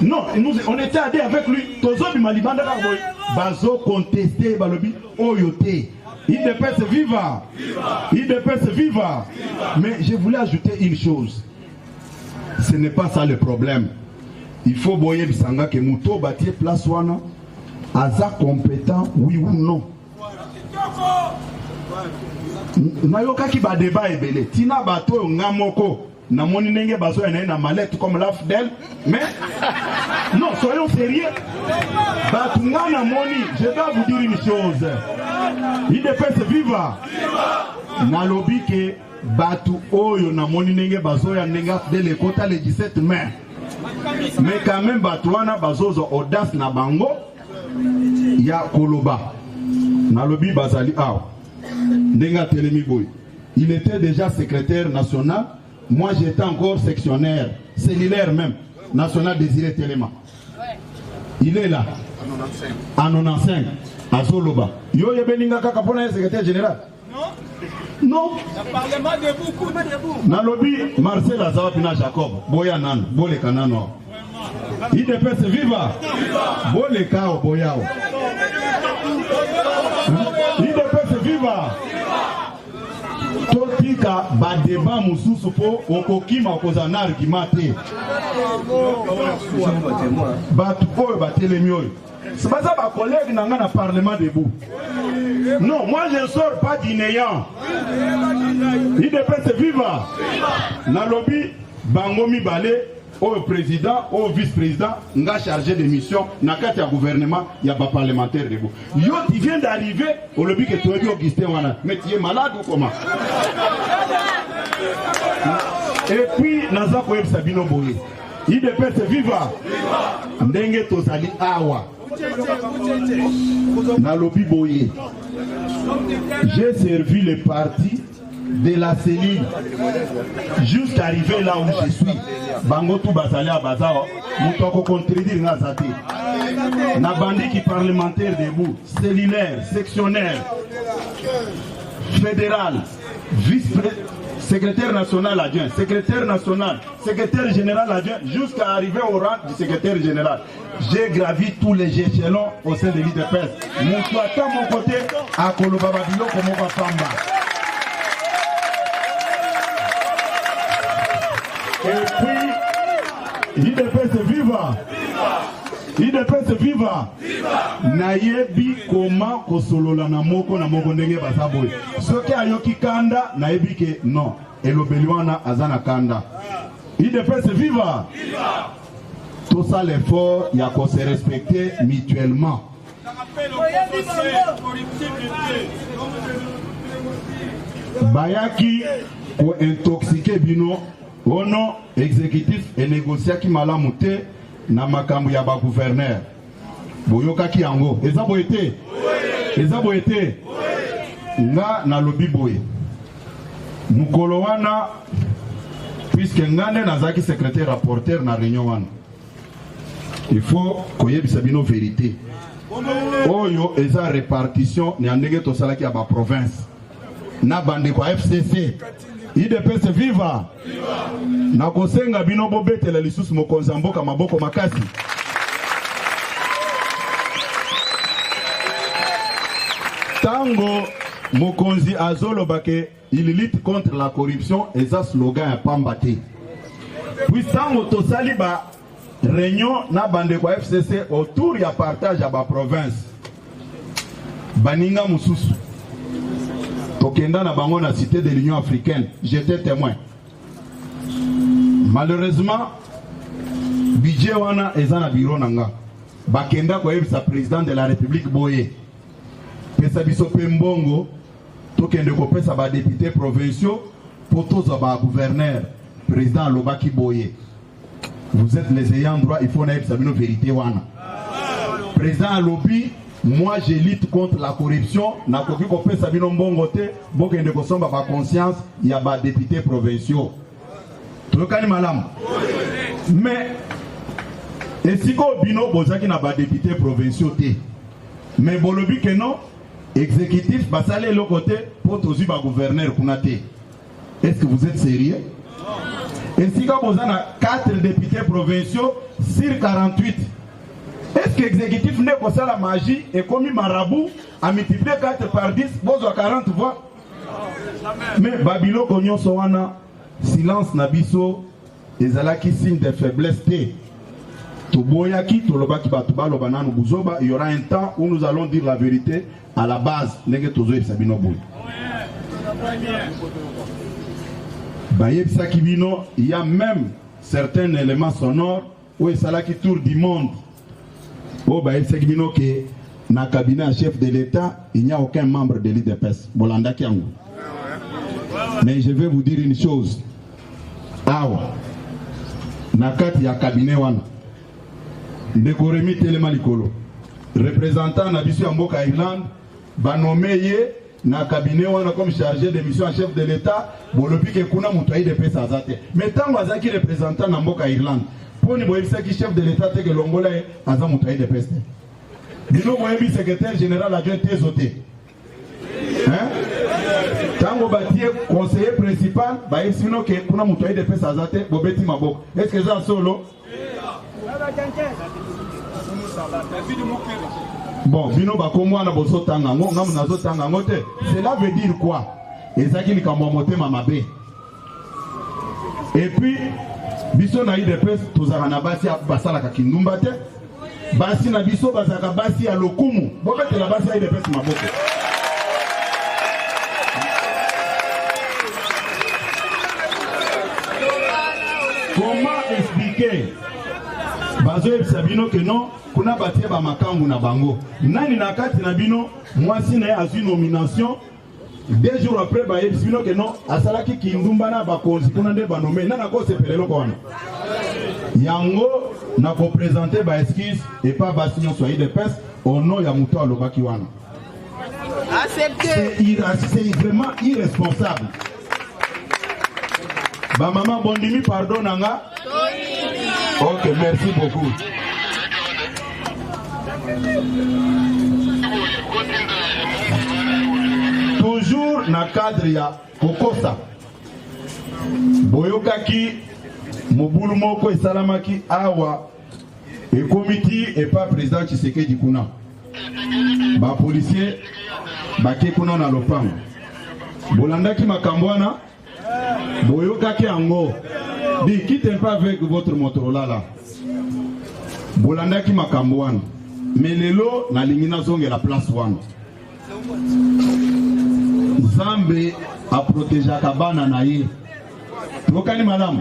Non, on était allé avec lui, Tozo Bimalibanda Boy, Bazo contester Balobi, Oyote. IDPS viva. IDPS viva. Mais je voulais ajouter une chose. Ce n'est pas ça le problème. Il faut boyer Bisanga que Mouto bâtir place Wana. Aza compétent, oui ou non. Nayoka ki ba débat ebele. Tina bato ngamoko. Na moni nenge bazo ene na mallette comme la fidèle. Mais non, soyons sérieux. Bato ngana moni, je dois vous dire une chose. IDPS viva. Na lobi ke bato oyo na moni nenge bazo ya nenga fidèle kota le 17 mai. Mais quand même bato wana bazo zo audace na bango. Ya Koloba Nalobi Bazali Aw Ndenga Telemi Boy. Il était déjà secrétaire national. Moi j'étais encore sectionnaire, cellulaire même, national Désiré Téléma. Il est là. En 95. À Zoloba. Yo Yebeninga Kakapona est secrétaire général. Non. Le Parlement debout. Nalobi Marcel Azawapina Jacob. Boya Nan. Bole Kanano. IDPS viva. Bole Kao Boyao. IDPS viva. Totika badeba mususu po okokima okozana argumenté. Batu oyo batelemi oyo. C'est pas ça ma collègue n'a pas parlement debout. Non, moi je ne sors pas du néant. IDPS viva. Nalobi Bangomi Balé au président, au vice-président, n'a chargé de mission, n'a qu'à un gouvernement, il y a pas parlementaire debout. Yo, tu viens d'arriver, au lobby que tu as dit Augustin Wana, mais tu es malade ou comment? Et puis, Naza Koyeb Sabino Boye. IDPS viva. Ndenge Tozali Awa. Na lobby Boye. J'ai servi le parti de la cellule jusqu'à arriver là où je suis. Bango tout bazali à Bazao, Moutoko contredire Nazate. Na bandi qui parlementaire debout, cellulaire, sectionnaire, fédéral, secrétaire national adjoint, secrétaire national, secrétaire général adjoint, jusqu'à arriver au rang du secrétaire général. J'ai gravi tous les échelons au sein de l'IDPS. Moutouata mon côté, à Kolobababilo comme on va Famba. Et puis, IDPS viva. IDPS viva. Nayebi koma kosolola na moko ndenge basaboy. Soki ayoki kanda nayebi ke non. Elobeliwana azana kanda. IDPS viva. Tout ça l'effort, il y a qu'on se respecter mutuellement. Bayaki ko intoxiqué bino. Au nom exécutif et négocié qui m'a lamuté na makambu ya ba gouverneur. Boyoka ki yango. Eza boyete. Eza boyete. Nga na lobi boye. Mukolo wana puisque ngane nazaki secrétaire rapporteur na réunion wana. Il faut koyebisa bino vérité. Oyo eza répartition ni andenge to salaki ya ba province. Na bande kwa FCC. IDPS viva. Na kosenga bino bobetela lisusu mokonzi mboka maboko makasi. Tango mokonzi azolo bake il lutte contre la corruption et ça slogan ya pambate. Puis tango tosali ba réunion na bande kwa FCC autour ya partage ya ba province. Baninga mususu. Tokenda na bango na cité de l'Union africaine, j'étais témoin. Malheureusement, budget wana eza na bureau nanga bakenda ko yebisa président de la république boye pesa biso pe mbongo tokende ko pesa ba députés provinciaux pour tous ba gouverneur président lobaki boye vous êtes les ayants droit il faut na yebisa bino vérité wana président lobby moi je lutte contre la corruption na koki ko pesa bino mbongo te bokende ko somba ba conscience ya ba députés provinciaux tokani malamu mais et si ko bino bozaki na ba députés provinciaux te mais bolobi que non exécutif basale le côté pour tozi ba gouverneur kuna te est-ce que vous êtes sérieux et si ko bozana 4 députés provinciaux sur 48 est-ce que l'exécutif n'est pas ça la magie et comme marabout a multiplié 4 par 10 bozo 40 voix mais babilo konyo sowana silence nabiso ezalaki signe de faiblesse te toboyaki tolobaki batu baloba nanu buzoba il y aura un temps où nous allons dire la vérité à la base ndenge tozoyebisa bino boye bayebisaki bino il y a même certains éléments sonores où esalaki tour du monde où bayebisaki bino que na cabinet chef de l'État il n'y a aucun membre de l'IDPS bolandaki yango mais je vais vous dire une chose awa na kati ya cabinet wana ndeko Remi Telema Likolo représentant na biso ya mboka Irlande banomé ye na cabinet wana comme chargé de mission en chef de l'État bolobi ke kuna mutu aide pesa azate mais tango azaki représentant na mboka Irlande poni boyebisaki chef de l'État te ke longola aza mutu aide pesa bino boyebi secrétaire général adjoint tezote tango batie conseiller principal bayebisi bino ke kuna mutu aide pesa azate bobeti maboko est-ce que ça solo bon bino bakomwana boso tanga ngo ngamu nazo tanga ngote cela veut dire quoi ezaki likambo motema mabe et puis biso na IDPS tozaka na basi basala ka kindumba te basi na biso bazaka basi ya lokumu bokatela basi ya IDPS maboko comment expliquer bazo yebisa bino que non kuna batie ba makambu na bango nani na kati na bino mwasi na a eu nomination 2 jours après ba yebisa bino que non asalaki kindumba na bakonzi kuna nde banome nana ko sepelelo kona yango na ko présenter ba excuse et pas ba signon soit de pes au nom ya muto alobaki wana c'est vraiment irresponsable ba maman bondimi pardon nanga ok merci beaucoup toujours na cadre ya kokosa boyokaki mobulu moko esalamaki awa et comité et pas président Tshisekedi kuna ba policier bake kuna na lopango bolandaki makambwana boyokaki ango di quittez pas avec votre Motorola là bolandaki makambwana mais lelo na lingina zonge la place wana Zambe a protégé kabana na ye tokani madame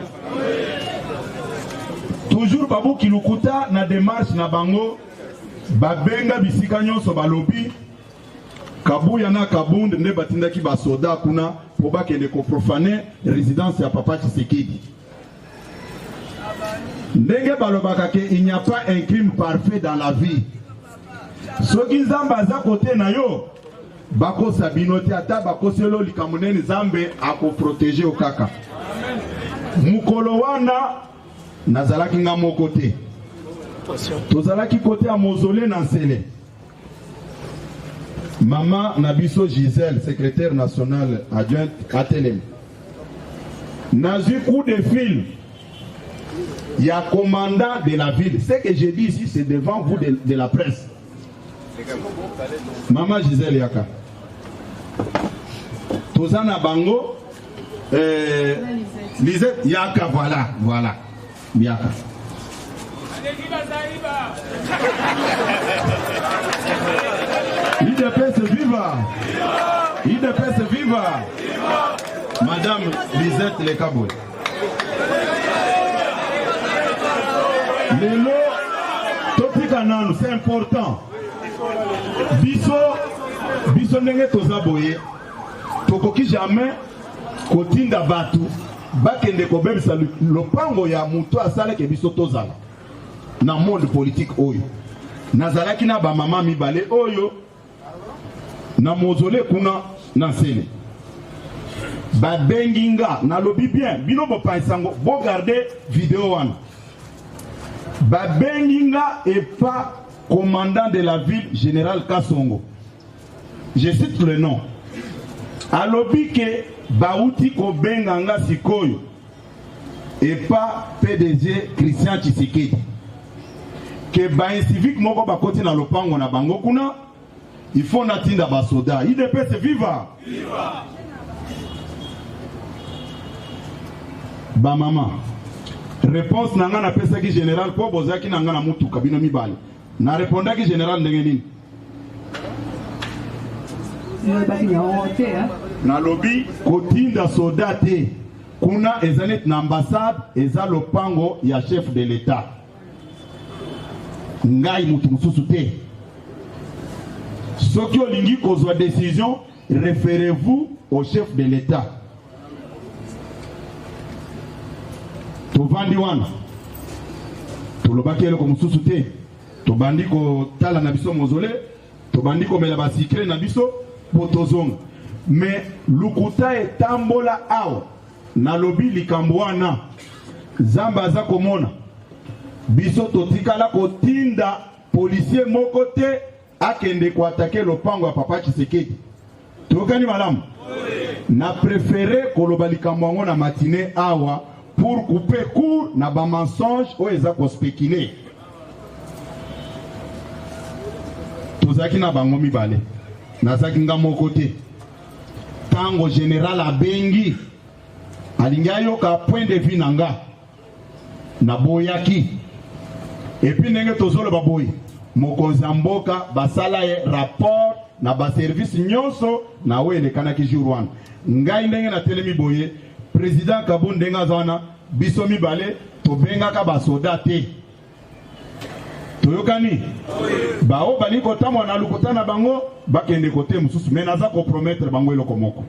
toujours babu kilukuta na démarche na bango babenga bisika nyonso balobi kabuya na kabund nde batindaki basoda kuna po bakende ko profaner résidence ya papa Tshisekedi ndenge balobaka ke il n'y a pas un crime parfait dans la vie soki nzambe aza kote na yo bako sabinote ata bako selo likamuneni Zambe ako protéger o kaka mukolo wana nazalaki nga moko te tozalaki kote ya mausolée na Nsele Maman Nabiso Gisèle, secrétaire nationale adjointe à Télém. Nazu coup de fil. Il y a commandant de la ville. Ce que je dis ici, c'est devant vous de la presse. Maman Gisèle Yaka. Tozana Bango. Lisette Yaka, voilà. Yaka. IDPS viva! IDPS viva! Madame Lisette Lekaboy. Lelo, totika nanu, c'est important. Biso nenge tozaboye, tokoki jamais kotinda batu, bakende kobebisa lopango ya muto asala ke biso tozala. Na monde politique oyo. Nazalaki na ba mama mibale oyo, na mozole kuna na sele. Ba benginga, na lobi bien, bino bo paisango, bo garder vidéo wana. Ba benginga et pas commandant de la ville, général Kassongo. Je cite le nom. Alobi ke Baouti Kobenganga Sikoyo et pas PDG Christian Tshisekedi. Que Bain civique moko bakoti na lopango na bango kuna, il faut natinda basoda. IDPS viva! Viva! Ba maman. Réponse nanga na pesa ki général po bozaki nanga na mutu kabino mibali. Na réponda ki général ndenge nini? Na lobby kotinda soda te. Kuna ezanet na ambassade eza lopango ya chef de l'État. Ngai mutu mususu te. Soki olingi kozwa décision, référez-vous au chef de l'État. Tovandi wana tolobaki eloko mususu te, tobandi kotala na biso mozole, tobandi komela basikre na biso potozonga. Mais lukuta etambola awa na lobi likambo wana Zamba aza komona biso totikala kotinda policier moko te akende ko attaquer lopango ya papa Tshisekedi. Tokani malamu na préféré koloba likambo yango na matinée awa pour couper court na ba mensonge o eza ko spéculer. Tozaki na bango mibale. Nazaki nga moko te. Tango général abengi alinga yoka point de vue nanga na boyaki. Et puis ndenge tozolo baboyi mokonzi mboka basala ye rapport na ba service nyonso na wele kanaki jour wana. Ngai ndenge na telemi boye président Kabou ndenga zana biso mibale tobenga ka basoda te. Toyokani bao bali kotamwa na lukota na bango bakende kote mususu mais naza ko promettre bango eloko moko.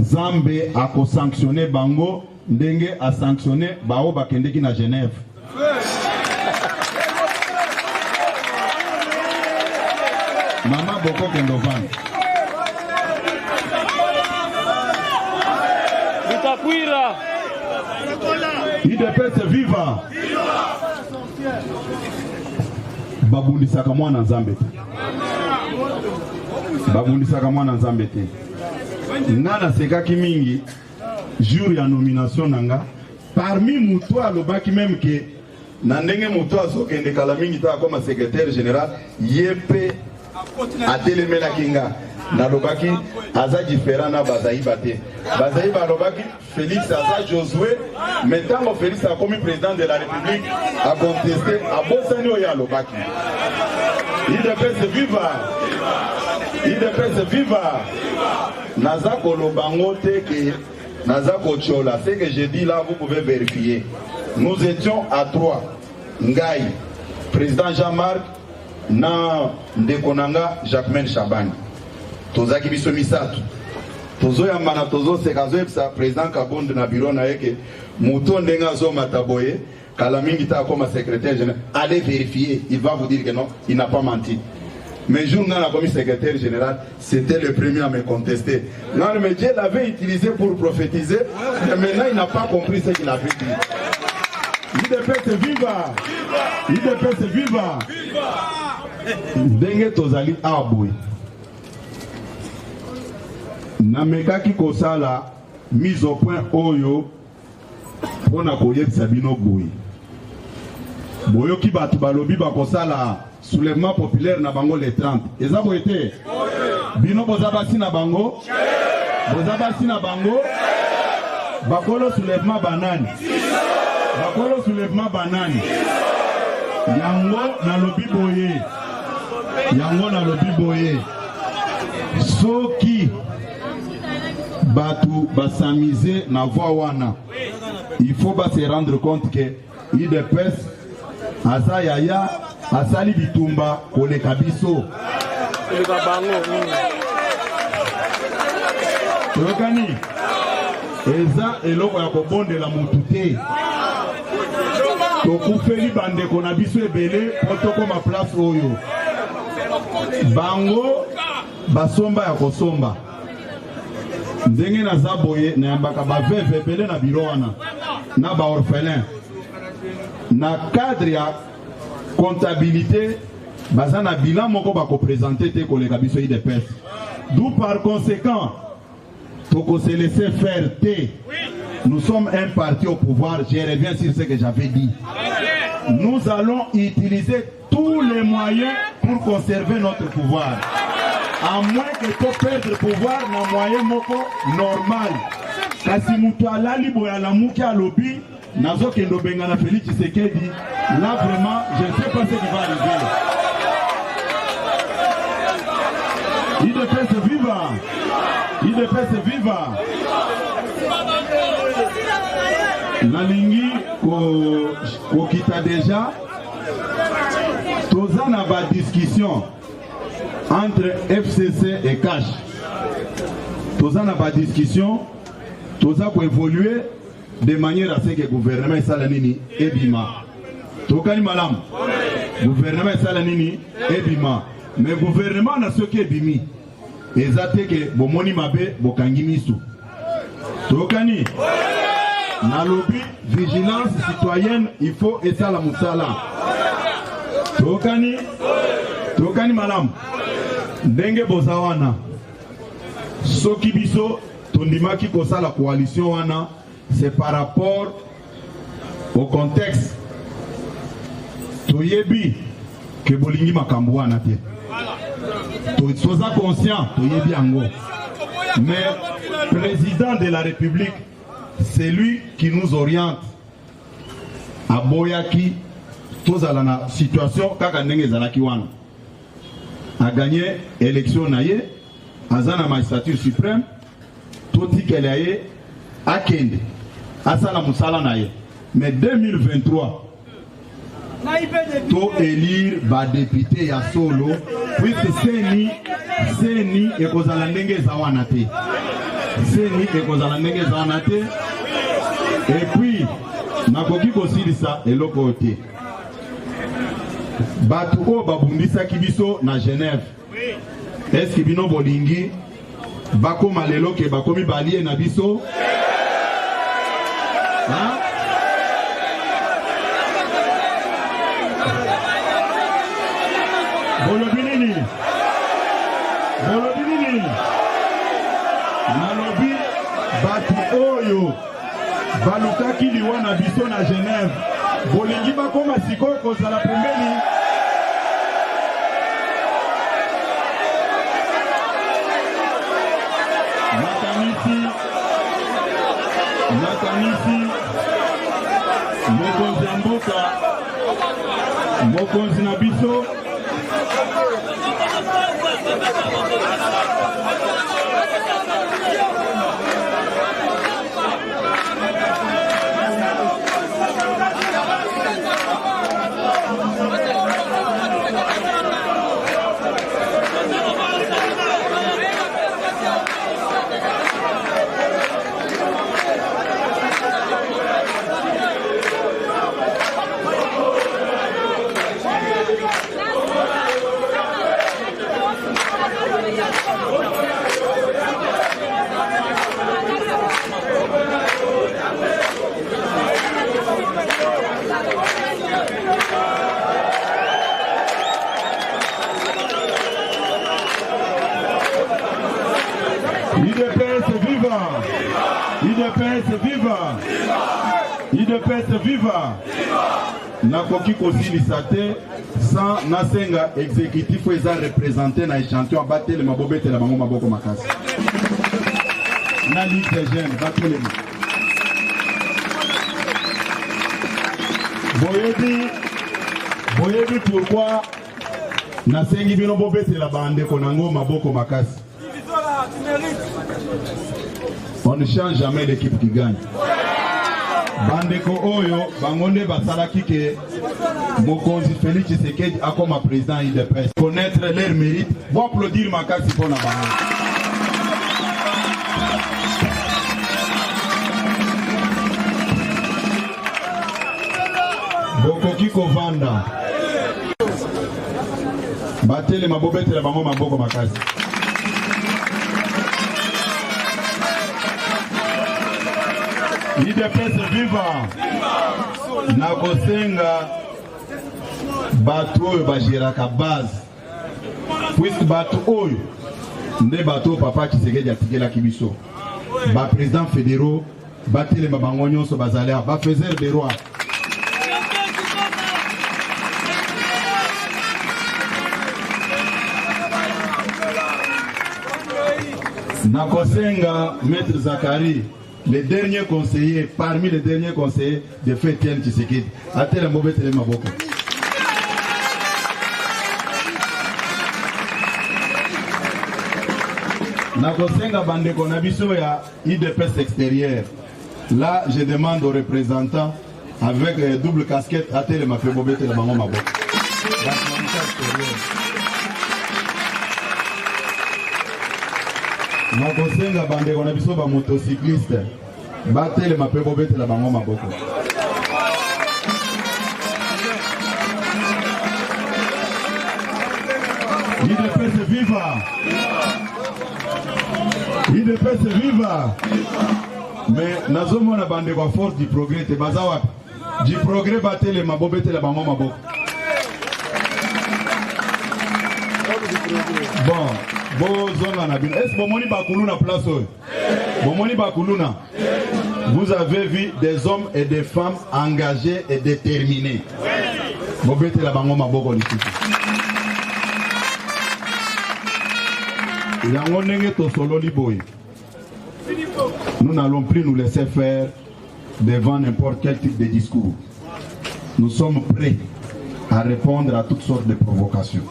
Zambe a ko sanctionner bango ndenge a sanctionner bao bakende ki na Genève. Mama Boko Kendovan. Itakwira. IDPS viva. Babundisaka mwana nzambe te. Babundisaka mwana nzambe te. Ngana sekaki mingi jour ya nomination nanga parmi muto alobaki même que na ndenge muto azokende kala mingi ta comme secrétaire général yepe atelemela kinga na lobaki aza différent na Bazaïba te. Bazaïba lobaki Félix aza Josué, maintenant Félix a commis président de la République a contesté a bosani oya lobaki. IDPS viva. IDPS viva. Naza kolobango te ke naza kochola. Ce que je dis là vous pouvez vérifier. Nous étions à 3. Ngai, président Jean-Marc na ndekonanga Jacquemaine Chabani. Tozaki biso misatu. Tozo ya mana tozo sekazo epsa président Kabonde na bureau na yeke muto ndenga zo mataboye kala mingi ta comme secrétaire général. Allez vérifier, il va vous dire que non, il n'a pas menti. Mais jour n'a comme secrétaire général, c'était le premier à me contester. Non, mais Dieu l'avait utilisé pour prophétiser, mais maintenant il n'a pas compris ce qu'il avait dit. IDPS viva! IDPS viva! Denge tozali aboui. Namekaki kosala mise au point oyo pona koyebisa bino boui. Boyo ki batu balobi bakosala soulèvement populaire na bango les 30. Eza boyete? Bino bozabasi na bango? Bozabasi na bango? Bakolo soulèvement banani? Bakolo soulèvement banani? Yango na lobi boye. Yango na lobi boye. Soki batu basamize na voix wana. Il faut pas se rendre compte que IDPS Asa yaya asali bitumba koleka biso. Tokani eza eloko ya kobondela mutu te. Tokufeli bandeko na biso ebele protokoma place oyo. Bango basomba ya kosomba. Ndenge na zaboye na yambaka baveve ebele na biro wana na ba orphelin. Na cadre ya comptabilité baza na bilan moko bako présenter te koleka biso IDPS. D'où par conséquent toko se laisser faire te. Nous sommes un parti au pouvoir, je reviens sur ce que j'avais dit. Nous allons utiliser tous les moyens pour conserver notre pouvoir. À moins que tu perdre le pouvoir, na moyen moko normal. Kasi mutu alali boya la muki a lobby, nazo kendo benga na Félix Tshisekedi. Là vraiment, je ne sais pas ce qui va arriver. IDPS viva! IDPS viva! Nalingi ko kita déjà toza na ba discussion entre FCC et Cash. Toza na ba discussion toza ko évoluer de manière à ce que le gouvernement sala nini ebima. Tokani malam. Gouvernement sala nini ebima. Mais le gouvernement na soki ebimi. Ezate ke bomoni mabe bokangi misu. Tokani na lobby vigilance citoyenne, il faut esa la musala. Tokani malam. Ndenge bozawana. Soki biso tondimaki kosa la coalition wana, c'est par rapport au contexte. Toyebi que bolingi makambo wana te. Toza conscient, toyebi ango. Mais président de la République, c'est lui qui nous oriente à Boyaki, tous à la situation, Kakandenge Zalaki Wana. A gagné l'élection naïe, à Zana magistrature suprême, tout ce qu'elle a eu, à Kende, à Salamoussala naïe. Mais 2023, tout élire va député à solo, puisque c'est ni et Kozalandenge Zawanate. C'est ni et Kozalandenge Zawanate. Et puis, nakoki kosilisa eloko te. Batu o babundisa kibiso na Genève. Est-ce que bino bolingi bakoma lelo ke bakomi balie na biso? Hein? Bolobinini. Nalobi batu oyo balukaki liwa na biso na Genève. Bolingi bakoma sikoyo kozala pembeni. Nakanisi mokonzi ya mboka, mokonzi na biso IDPS viva. Nakoki kosilisa te sans nasenga exécutif eza représenté na échantillon batele mabobete la bango maboko makasi. Na ligue des jeunes batele. Boyebi pourquoi nasengi bino bobete la bande konango maboko makasi. On ne change jamais l'équipe qui gagne. bandeko oyo bangonde basalaki ke mokonzi Félix Tshisekedi akoma président IDPS. Connaître leur mérite, bon applaudir makasi pona bango. Bokoki kovanda batele mabobetela bango maboko makasi. IDPS viva na kosenga bato oyo bagéraka base puisque bato oyo nde bato papa Tshisekedi atikelaki biso ba président fédéraux batelema bango nyonso bazali ba faiseur de roi. Na kosenga maître Zakari, le dernier conseiller, parmi les derniers conseillers de Félix Tshisekedi, a tel mauvais téléma beaucoup. Nakosenga bandeko na biso ya IDPS extérieur. Là, je demande aux représentants avec double casquette à tel ma fait mauvais téléma beaucoup. Nakosenga bandeko na biso ba motocycliste batele mapebo betela bango maboko. IDPS viva! IDPS viva! Mais nazomona bandeko a force du progrès te baza wapi? Du progrès batele mabo betela bango maboko. Bon. Est-ce que vous avez vu des hommes et des femmes engagés et déterminés? Nous n'allons plus nous laisser faire devant n'importe quel type de discours. Nous sommes prêts à répondre à toutes sortes de provocations.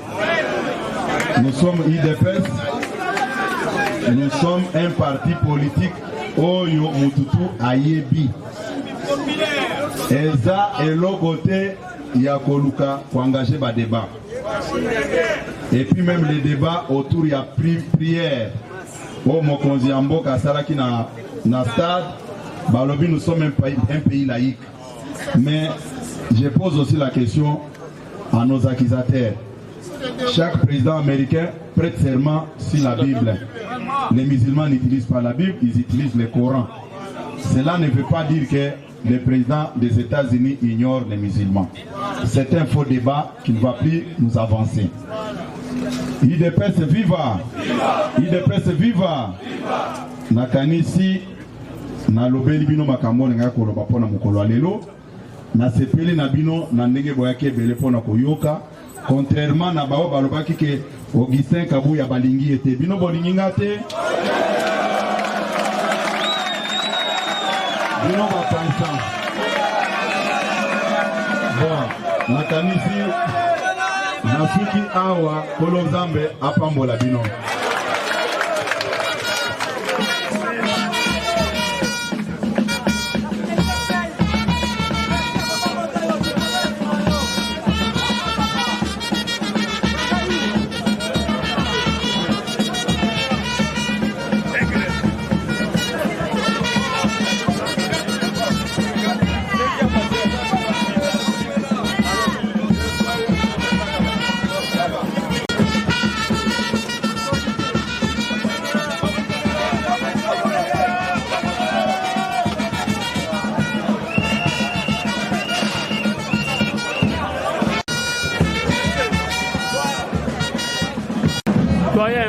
Nous sommes IDPS, nous sommes un parti politique Oyo Mututu Ayebi. Eza et l'autre côté, il y a Koluka pour engager des débats. Et puis même les débats autour, il y a prière. Oh Mokonzi Amboka Salaki na stade, Balobi, nous sommes un pays laïque. Mais je pose aussi la question à nos accusateurs. Chaque président américain prête serment sur la Bible. Les musulmans n'utilisent pas la Bible, ils utilisent le Coran. Cela ne veut pas dire que le président des États-Unis ignore les musulmans. C'est un faux débat qui ne va plus nous avancer. IDPS viva! IDPS viva! Nakanisi na lobeli bino makambo nga koloba pona mokolo alelo na sepeli na bino na ndenge boyake bele pona koyoka. Contrairement à Bao Balobaki que Augustin Kabou ya balingi était bino bolingi ngate bino ba pensan bon nakanisi nasuki awa kolo Nzambe apambola bino.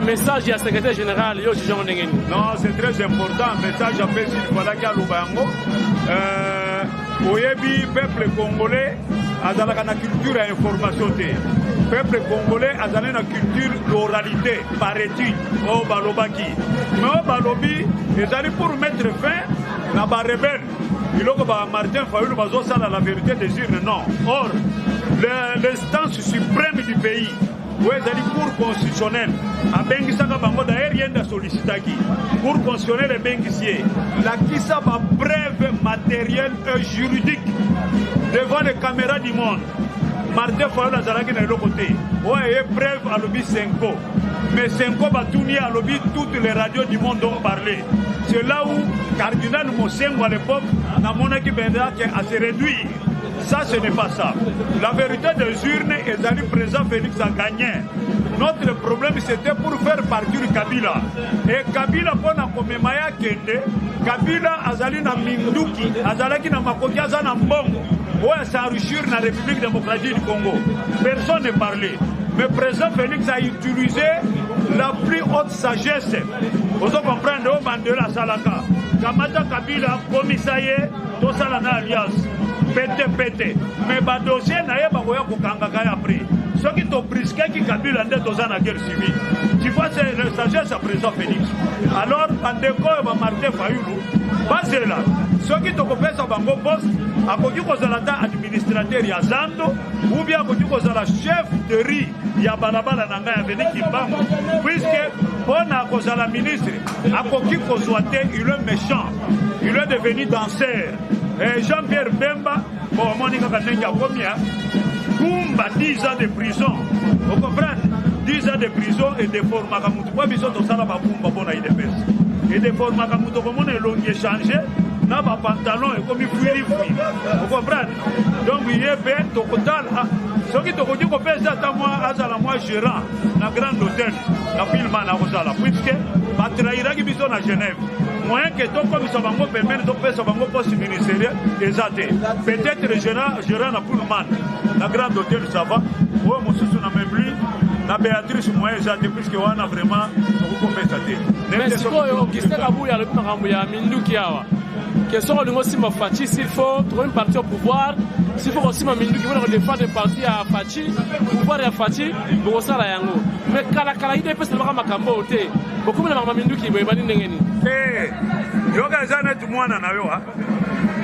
Message à secrétaire général, non, c'est très important. Message à Pessil Falaka Lubango. Oyebi, peuple congolais, a dans la culture et information. Peuple congolais a dans la culture l'oralité, par étude, au Balobaki. Mais au Balobi, ils allaient pour mettre fin à la rebelle. Il y a Martin Fayoulou Bazosa la vérité des urnes, non. Or, l'instance suprême du pays, où est la Cour constitutionnelle, à Bengisaka Bango d'ailleurs rien de sollicitaki. Cour constitutionnelle et Bengissier, la Kissa va brève matérielle. matériel et juridique devant les caméras du monde. Martin Fayulu azalaki na eloko te. Oyo eye preuve alobi Senko. Mais Senko Batouni alobi toutes les radios du monde ont parlé. C'est là où Cardinal Mosengo à l'époque n'a monaki benaki à se réduire. Ça, ce n'est pas ça. La vérité des urnes, Ezali président Félix a gagné. Notre problème, c'était pour faire partir Kabila. Et Kabila, pour na komemaya kende, Kabila azali na minduki, azalaki na makoki azana mbongo. Ouais, s'enrichir dans la République démocratique du Congo. Personne n'est parlé. Mais le président Félix a utilisé la plus haute sagesse. Vous comprenez, au Mandela Salaka. Kamata Kabila, commissarié, tout ça dans l'alliance. Pété. Mais le dossier n'a pas été après. Ce qui t'ont brisqué, qui Kabila n'est pas dans la guerre civile. Tu vois, c'est la sagesse à président Félix. Alors, Pandeko et Martin Fayulu, basé là. Ce qui t'ont fait ça, Bango Poste, à côté de la administrateur Yazando, ou bien à côté de la chef de riz, Yabalabala Nanga Veni Kimbango, puisque on a cause la ministre, à côté de il est méchant, il est devenu danseur. Et Jean-Pierre Bemba, bon, Monica Kanenga, combien? Kumba, 10 ans de prison. Vous comprenez? 10 ans de prison et de formation. Pourquoi ils sont dans la Kumba, bon, et de formation, comme on est long échangé. Na ba pantalon et comme fouili. Vous comprenez? Donc il est bien total. Ce qui te dit qu'on fait ça moi azala moi gérant na grand hôtel na filma na Rosala puisque ba trahira qui biso na Genève. Moyen que donc comme ça bango permettre donc faire ça bango poste ministériel exacté. Peut-être gérant na Pullman na grand hôtel ça va. Oh mon sous na même lui na Béatrice moyen exacté puisque on a vraiment beaucoup fait ça. Mais c'est quoi qui s'est kabouya le makambo ya minduki awa. Question de aussi ma Fachi, s'il faut trouver une partie au pouvoir, s'il faut aussi ma mindu qui veut défendre un parti à Fachi, pouvoir à Fachi, pour ça la yango. Mais kala ide peut se faire makambo te. Beaucoup de ma mindu qui veut bani ndengeni. Eh, yoga zana tu mwana na yo ha.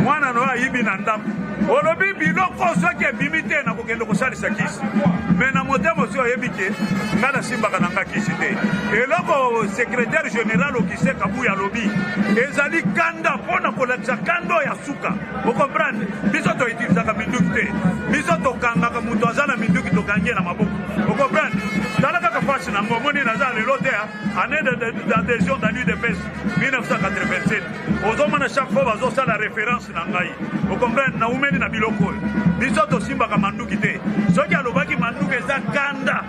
Mwana no ayibi na ndam. Olobi biloko soki ebimite na kokende kosalisa kisi. Mais na motema osi oyebike ngana simbaka na nga kisi te. Eloko secrétaire général okise Kabuya lobi ezali kanda pona kolakisa kando ya suka. Vous comprenez? Biso to utilisaka minduki te. Biso to kangaka mutu azana minduki to kangie na maboko. Vous comprenez? Talaka ka fasi na ngomoni na za lelo te année d'adhésion dans l'UDPS 1987. Ozomana chaque fois bazo la référence na ngai. Vous comprenez? Na umeni na biloko. Biso to simbaka manduki te. Soki alobaki manduki eza kanda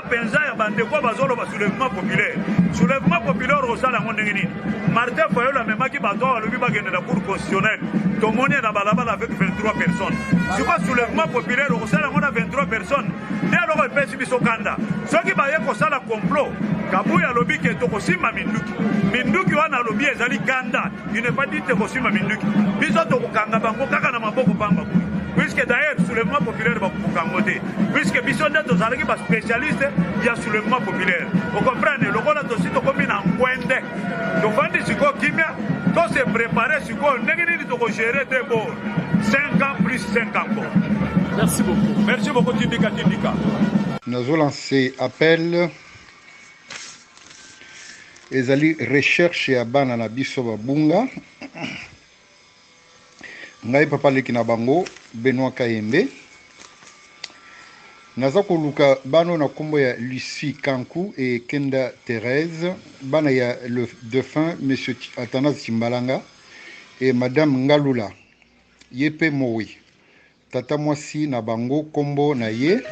penza ya bandeko bazolo ba soulèvement populaire. Soulèvement populaire osala ngondengini. Martin Fayulu amemaki bato alobi bagende na cour constitutionnelle. Tomoni na balabala avec 23 personnes. Si quoi soulèvement populaire osala ngona 23 personnes. Dès alors epesi biso kanda. Soki baye kosala complot. Kabuya alobi ke tokosima minduki. Minduki wana alobi ezali kanda. Il n'est pas dit tokosima minduki. Biso tokokanga bango kaka na maboko pamba. Puisque d'ailleurs, le soulèvement populaire va vous camboter. Puisque Bisson est un spécialiste, il y a le soulèvement populaire. Vous comprenez? Le rôle de site comme en Gwende. Donc, on dit que Kimia, tout se préparer, si on n'est gérer des bords. 5 ans plus 5 ans. Merci beaucoup. Merci beaucoup, Tindika. Nous avons lancé appel. Ezali recherche ya bana na biso babunga. Ngai papa leki na bango Benoît Kayembe naza koluka bano na kombo ya Lucie Kankou et Kenda Thérèse bana ya le défunt monsieur Athanas Timbalanga et madame Ngalula Yepe Moui tata mwasi na bango kombo na ye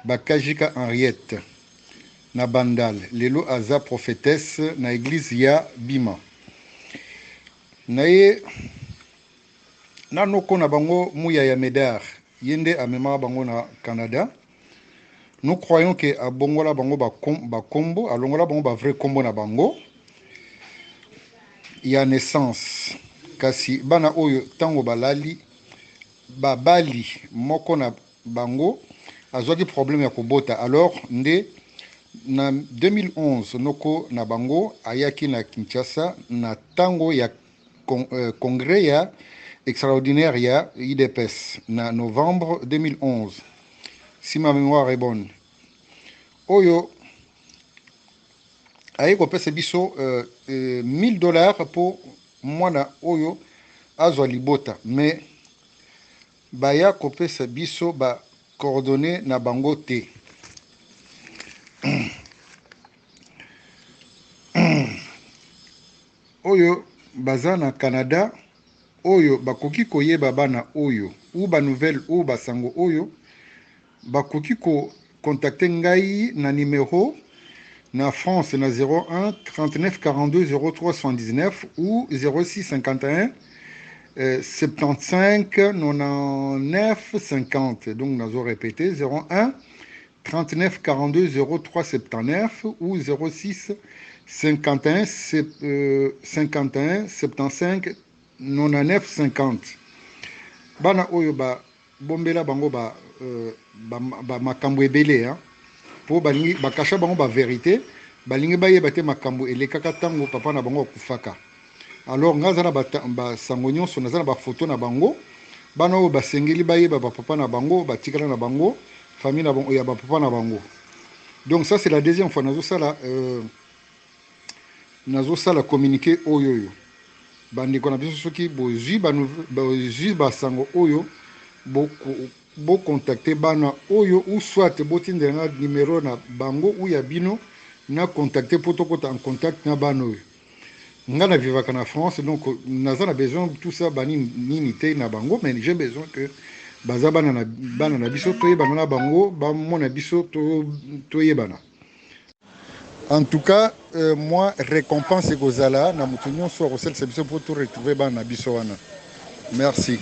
Bakajika Henriette na Bandal lelo aza prophétesse na église ya Bima na ye Nanoko na bango Mouya ya Médard, yende amema bango na Canada. Nous croyons que à bongola bango ba kombo, à longola bango ba vrai kombo na bango. Il y a naissance. Kasi bana oyo tango balali babali moko na bango azwaki problème ya kobota. Alors nde na 2011 noko na bango ayaki na Kinshasa na tango ya congrès ya extraordinaire ya IDPS na novembre 2011 si ma mémoire est bonne oyo aye ko pesa biso $1000 pour mwana oyo azwa libota mais baya kopesa biso ba coordonnées na bango te. Oyo baza na Canada oyo bakoki koyeba bana oyo ou ba nouvelle ou ba sango oyo bakoki ko contacter ngai na numéro na France na 01 39 42 03 79 ou 06 51 75 99 50. Donc nous allons répéter 01 39 42 03 79 ou 06 51 51 75 99 50. Bana oyo ba bombela bango ba makambo ebele hein. Po balingi bakasha bango ba vérité balingi bayeba te makambo elekaka tango papa na bango kufaka. Alors ngaza na ba sango nyonso naza na ba photo na bango bana oyo basengeli bayeba ba papa na bango batikala na bango famille na bango ya ba papa na bango. Donc ça c'est la deuxième fois nazo sala communiquer oyo bandiko na biso soki bozwi ba sango oyo bo contacter bana oyo ou soit botindela na numéro na bango ou ya bino na contacter poto kota en contact na bana oyo ngana vivaka na France. Donc naza na besoin tout ça bani nini te na bango mais j'ai besoin que baza bana na biso toyebana na bango bamona biso toyebana. En tout cas, moi, récompense Gozala, na mutunyo soit recel biso pour tout retrouver bana biso wana. Merci.